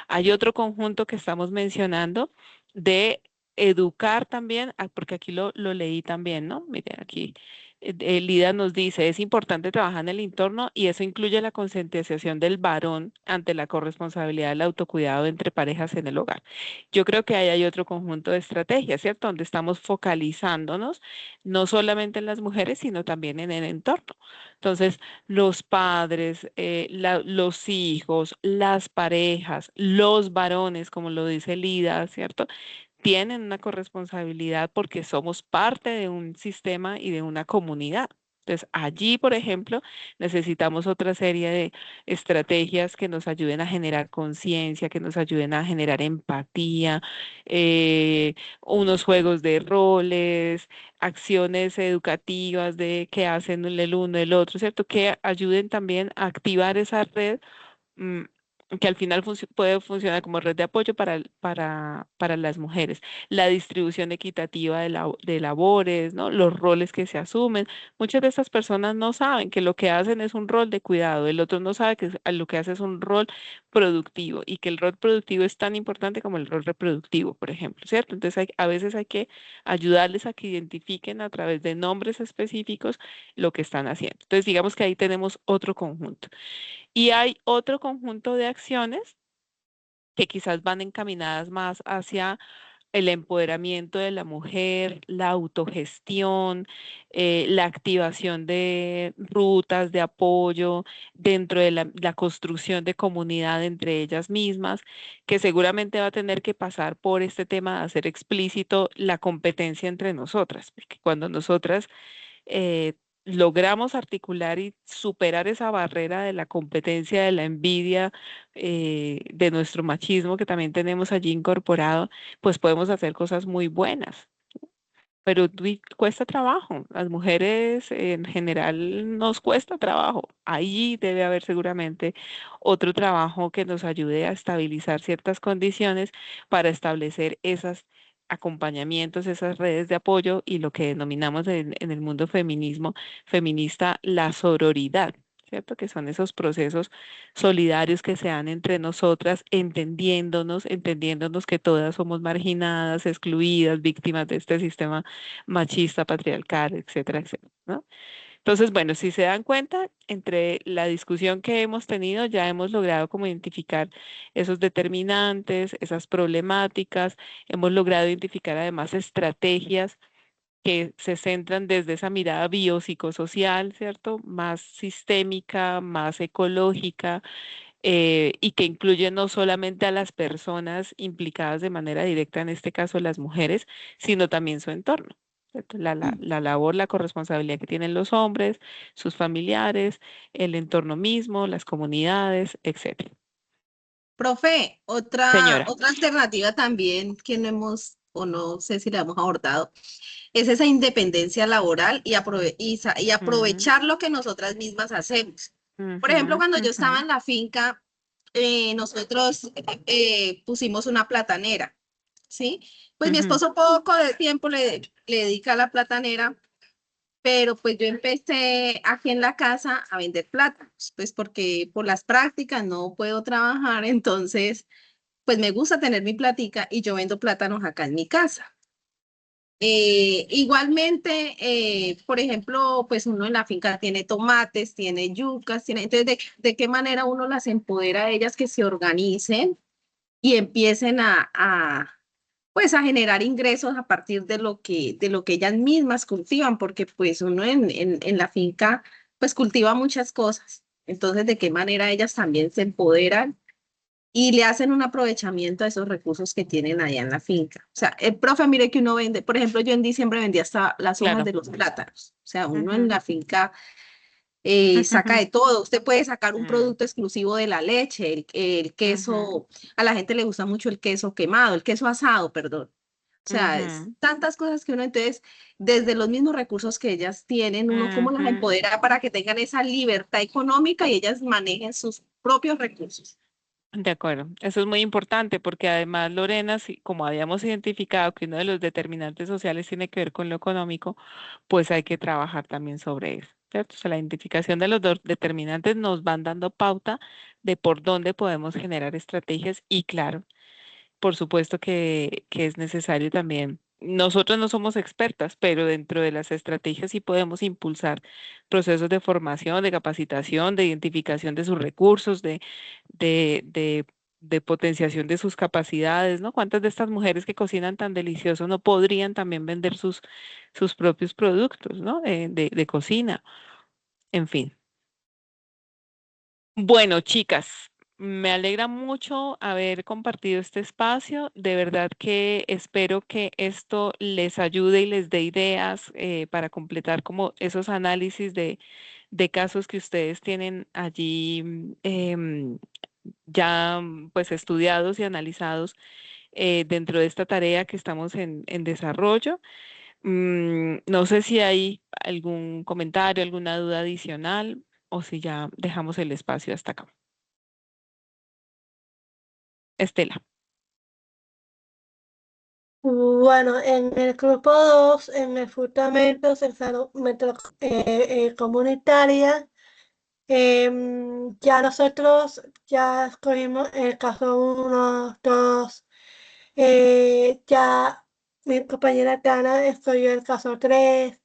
Hay otro conjunto que estamos mencionando de educar también, porque aquí lo leí también, ¿no? Miren, aquí Lida nos dice, es importante trabajar en el entorno y eso incluye la concientización del varón ante la corresponsabilidad del autocuidado entre parejas en el hogar. Yo creo que ahí hay otro conjunto de estrategias, ¿cierto? Donde estamos focalizándonos no solamente en las mujeres, sino también en el entorno. Entonces, los padres, los hijos, las parejas, los varones, como lo dice Lida, ¿cierto? Tienen una corresponsabilidad porque somos parte de un sistema y de una comunidad. Entonces, allí, por ejemplo, necesitamos otra serie de estrategias que nos ayuden a generar conciencia, que nos ayuden a generar empatía, unos juegos de roles, acciones educativas de que hacen el uno el otro, ¿cierto? Que ayuden también a activar esa red, mm, que al final puede funcionar como red de apoyo para las mujeres. La distribución equitativa de labores, ¿no? Los roles que se asumen. Muchas de estas personas no saben que lo que hacen es un rol de cuidado, el otro no sabe que lo que hace es un rol productivo y que el rol productivo es tan importante como el rol reproductivo, por ejemplo, ¿cierto? Entonces a veces hay que ayudarles a que identifiquen a través de nombres específicos lo que están haciendo. Entonces digamos que ahí tenemos otro conjunto. Y hay otro conjunto de acciones que quizás van encaminadas más hacia el empoderamiento de la mujer, la autogestión, la activación de rutas de apoyo dentro de la construcción de comunidad entre ellas mismas, que seguramente va a tener que pasar por este tema de hacer explícito la competencia entre nosotras, porque cuando nosotras eh, logramos articular y superar esa barrera de la competencia, de la envidia, de nuestro machismo que también tenemos allí incorporado, pues podemos hacer cosas muy buenas. Pero cuesta trabajo. Las mujeres en general nos cuesta trabajo. Ahí debe haber seguramente otro trabajo que nos ayude a estabilizar ciertas condiciones para establecer esos acompañamientos, esas redes de apoyo y lo que denominamos en el mundo feminista la sororidad. ¿Cierto? Que son esos procesos solidarios que se dan entre nosotras, entendiéndonos que todas somos marginadas, excluidas, víctimas de este sistema machista, patriarcal, etcétera, etcétera, ¿no? Entonces, bueno, si se dan cuenta, entre la discusión que hemos tenido, ya hemos logrado como identificar esos determinantes, esas problemáticas, hemos logrado identificar además estrategias que se centran desde esa mirada biopsicosocial, ¿cierto? Más sistémica, más ecológica, y que incluye no solamente a las personas implicadas de manera directa, en este caso las mujeres, sino también su entorno. ¿Cierto? La labor, la corresponsabilidad que tienen los hombres, sus familiares, el entorno mismo, las comunidades, etcétera. Profe, otra Señora. alternativa también que no hemos, o no sé si la hemos abordado, es esa independencia laboral y aprovechar lo que nosotras mismas hacemos. Por ejemplo, cuando yo estaba en la finca, nosotros pusimos una platanera, ¿sí? Pues mi esposo poco de tiempo le dedica a la platanera, pero pues yo empecé aquí en la casa a vender plátanos, pues porque por las prácticas no puedo trabajar, entonces pues me gusta tener mi plática y yo vendo plátanos acá en mi casa. Igualmente, por ejemplo, pues uno en la finca tiene tomates, tiene yucas, tiene, entonces, ¿de qué manera uno las empodera a ellas que se organicen y empiecen pues a generar ingresos a partir de lo que ellas mismas cultivan? Porque pues uno en la finca pues cultiva muchas cosas. Entonces, ¿de qué manera ellas también se empoderan y le hacen un aprovechamiento a esos recursos que tienen allá en la finca? O sea, el profe, mire que uno vende, por ejemplo, yo en diciembre vendí hasta las hojas Claro. de los plátanos. O sea, uno en Ujú, la finca saca de todo. Usted puede sacar un producto exclusivo de la leche, el queso. A la gente le gusta mucho el queso quemado, el queso asado, perdón. O sea, es ujú, tantas cosas que uno, entonces, desde los mismos recursos que ellas tienen, uno cómo las ujú. empodera para que tengan esa libertad económica y ellas manejen sus propios recursos. De acuerdo, eso es muy importante porque además, Lorena, como habíamos identificado que uno de los determinantes sociales tiene que ver con lo económico, pues hay que trabajar también sobre eso, ¿cierto? O sea, la identificación de los dos determinantes nos van dando pauta de por dónde podemos generar estrategias y claro, por supuesto que es necesario también. Nosotros no somos expertas, pero dentro de las estrategias sí podemos impulsar procesos de formación, de capacitación, de identificación de sus recursos, de, de, de potenciación de sus capacidades, ¿no? ¿Cuántas de estas mujeres que cocinan tan delicioso no podrían también vender sus propios productos, ¿no? De cocina, en fin. Bueno, chicas, me alegra mucho haber compartido este espacio. De verdad que espero que esto les ayude y les dé ideas para completar como esos análisis de casos que ustedes tienen allí ya pues estudiados y analizados dentro de esta tarea que estamos en desarrollo. No sé si hay algún comentario, alguna duda adicional o si ya dejamos el espacio hasta acá. Estela. Bueno, en el grupo 2, en el fundamento de salud comunitaria, ya nosotros ya escogimos el caso 1, 2, ya mi compañera Tana escogió el caso 3,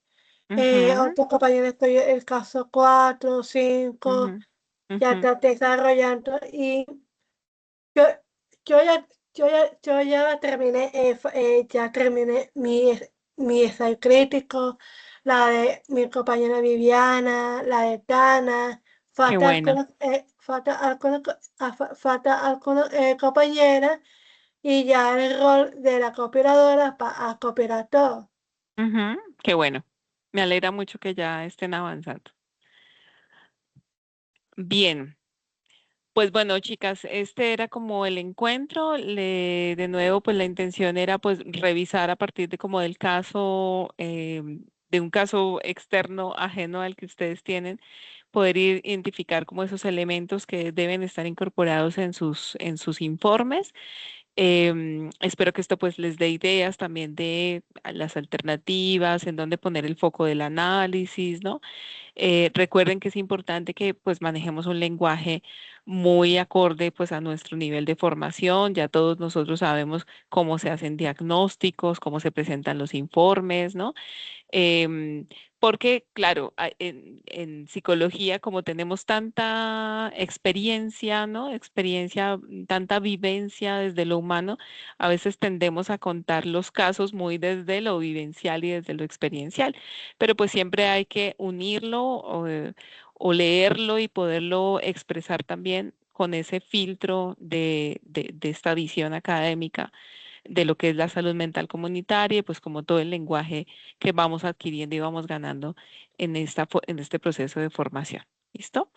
Ujú, otro compañero escogió el caso 4, 5, ujú, ya ujú. está desarrollando y yo, yo ya, ya terminé mi ensayo crítico, la de mi compañera Viviana, la de Tana, Qué bueno. falta algunos compañeras y ya el rol de la cooperadora para cooperar todo. Ujú, qué bueno. Me alegra mucho que ya estén avanzando. Bien. Pues bueno, chicas, este era como el encuentro. De nuevo, pues la intención era pues revisar a partir de como del caso, de un caso externo ajeno al que ustedes tienen, poder identificar como esos elementos que deben estar incorporados en sus informes. Espero que esto pues les dé ideas también de las alternativas, en dónde poner el foco del análisis, ¿no? Recuerden que es importante que pues manejemos un lenguaje muy acorde pues a nuestro nivel de formación. Ya todos nosotros sabemos cómo se hacen diagnósticos, cómo se presentan los informes, ¿no? Em, Porque, claro, en psicología, como tenemos tanta experiencia, ¿no? Experiencia, tanta vivencia desde lo humano, a veces tendemos a contar los casos muy desde lo vivencial y desde lo experiencial, pero pues siempre hay que unirlo o leerlo y poderlo expresar también con ese filtro de esta visión académica de lo que es la salud mental comunitaria, y pues como todo el lenguaje que vamos adquiriendo y vamos ganando en este proceso de formación. ¿Listo?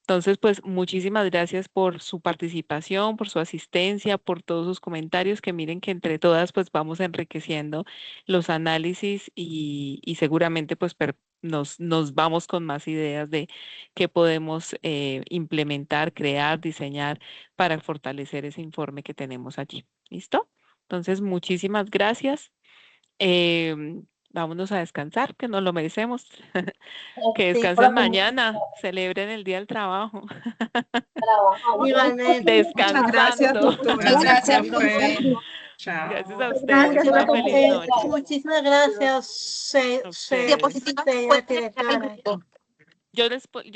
Entonces, pues muchísimas gracias por su participación, por su asistencia, por todos sus comentarios, que miren que entre todas pues vamos enriqueciendo los análisis y seguramente pues nos vamos con más ideas de qué podemos implementar, crear, diseñar para fortalecer ese informe que tenemos allí. ¿Listo? Entonces, muchísimas gracias. vámonos a descansar, que nos lo merecemos. Que Sí, descansen mañana, celebren el Día del Trabajo. trabajamos. igualmente. Muchas gracias, Descansando. doctora. Muchas gracias, profe. profe. Gracias a Chao. ustedes. Gracias, Una feliz noche. muchísimas gracias, A ustedes. señora directora. Yo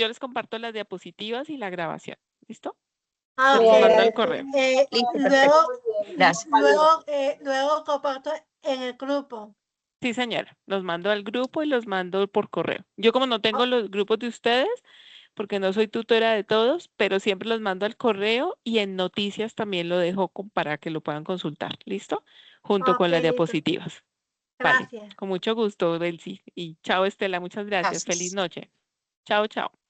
les comparto las diapositivas y la grabación. ¿Listo? Ah, Se los ok. mando al correo. Listo, Luego, Gracias. luego comparto en el grupo. Sí, señora. Los mando al grupo y los mando por correo. Yo como no tengo los grupos de ustedes, porque no soy tutora de todos, pero siempre los mando al correo y en noticias también lo dejo para que lo puedan consultar. ¿Listo? Junto con Ok, las listo. diapositivas. Vale. Gracias. Con mucho gusto, Belsi. Y chao, Estela. Muchas gracias. Feliz Gracias. noche. Chao, chao.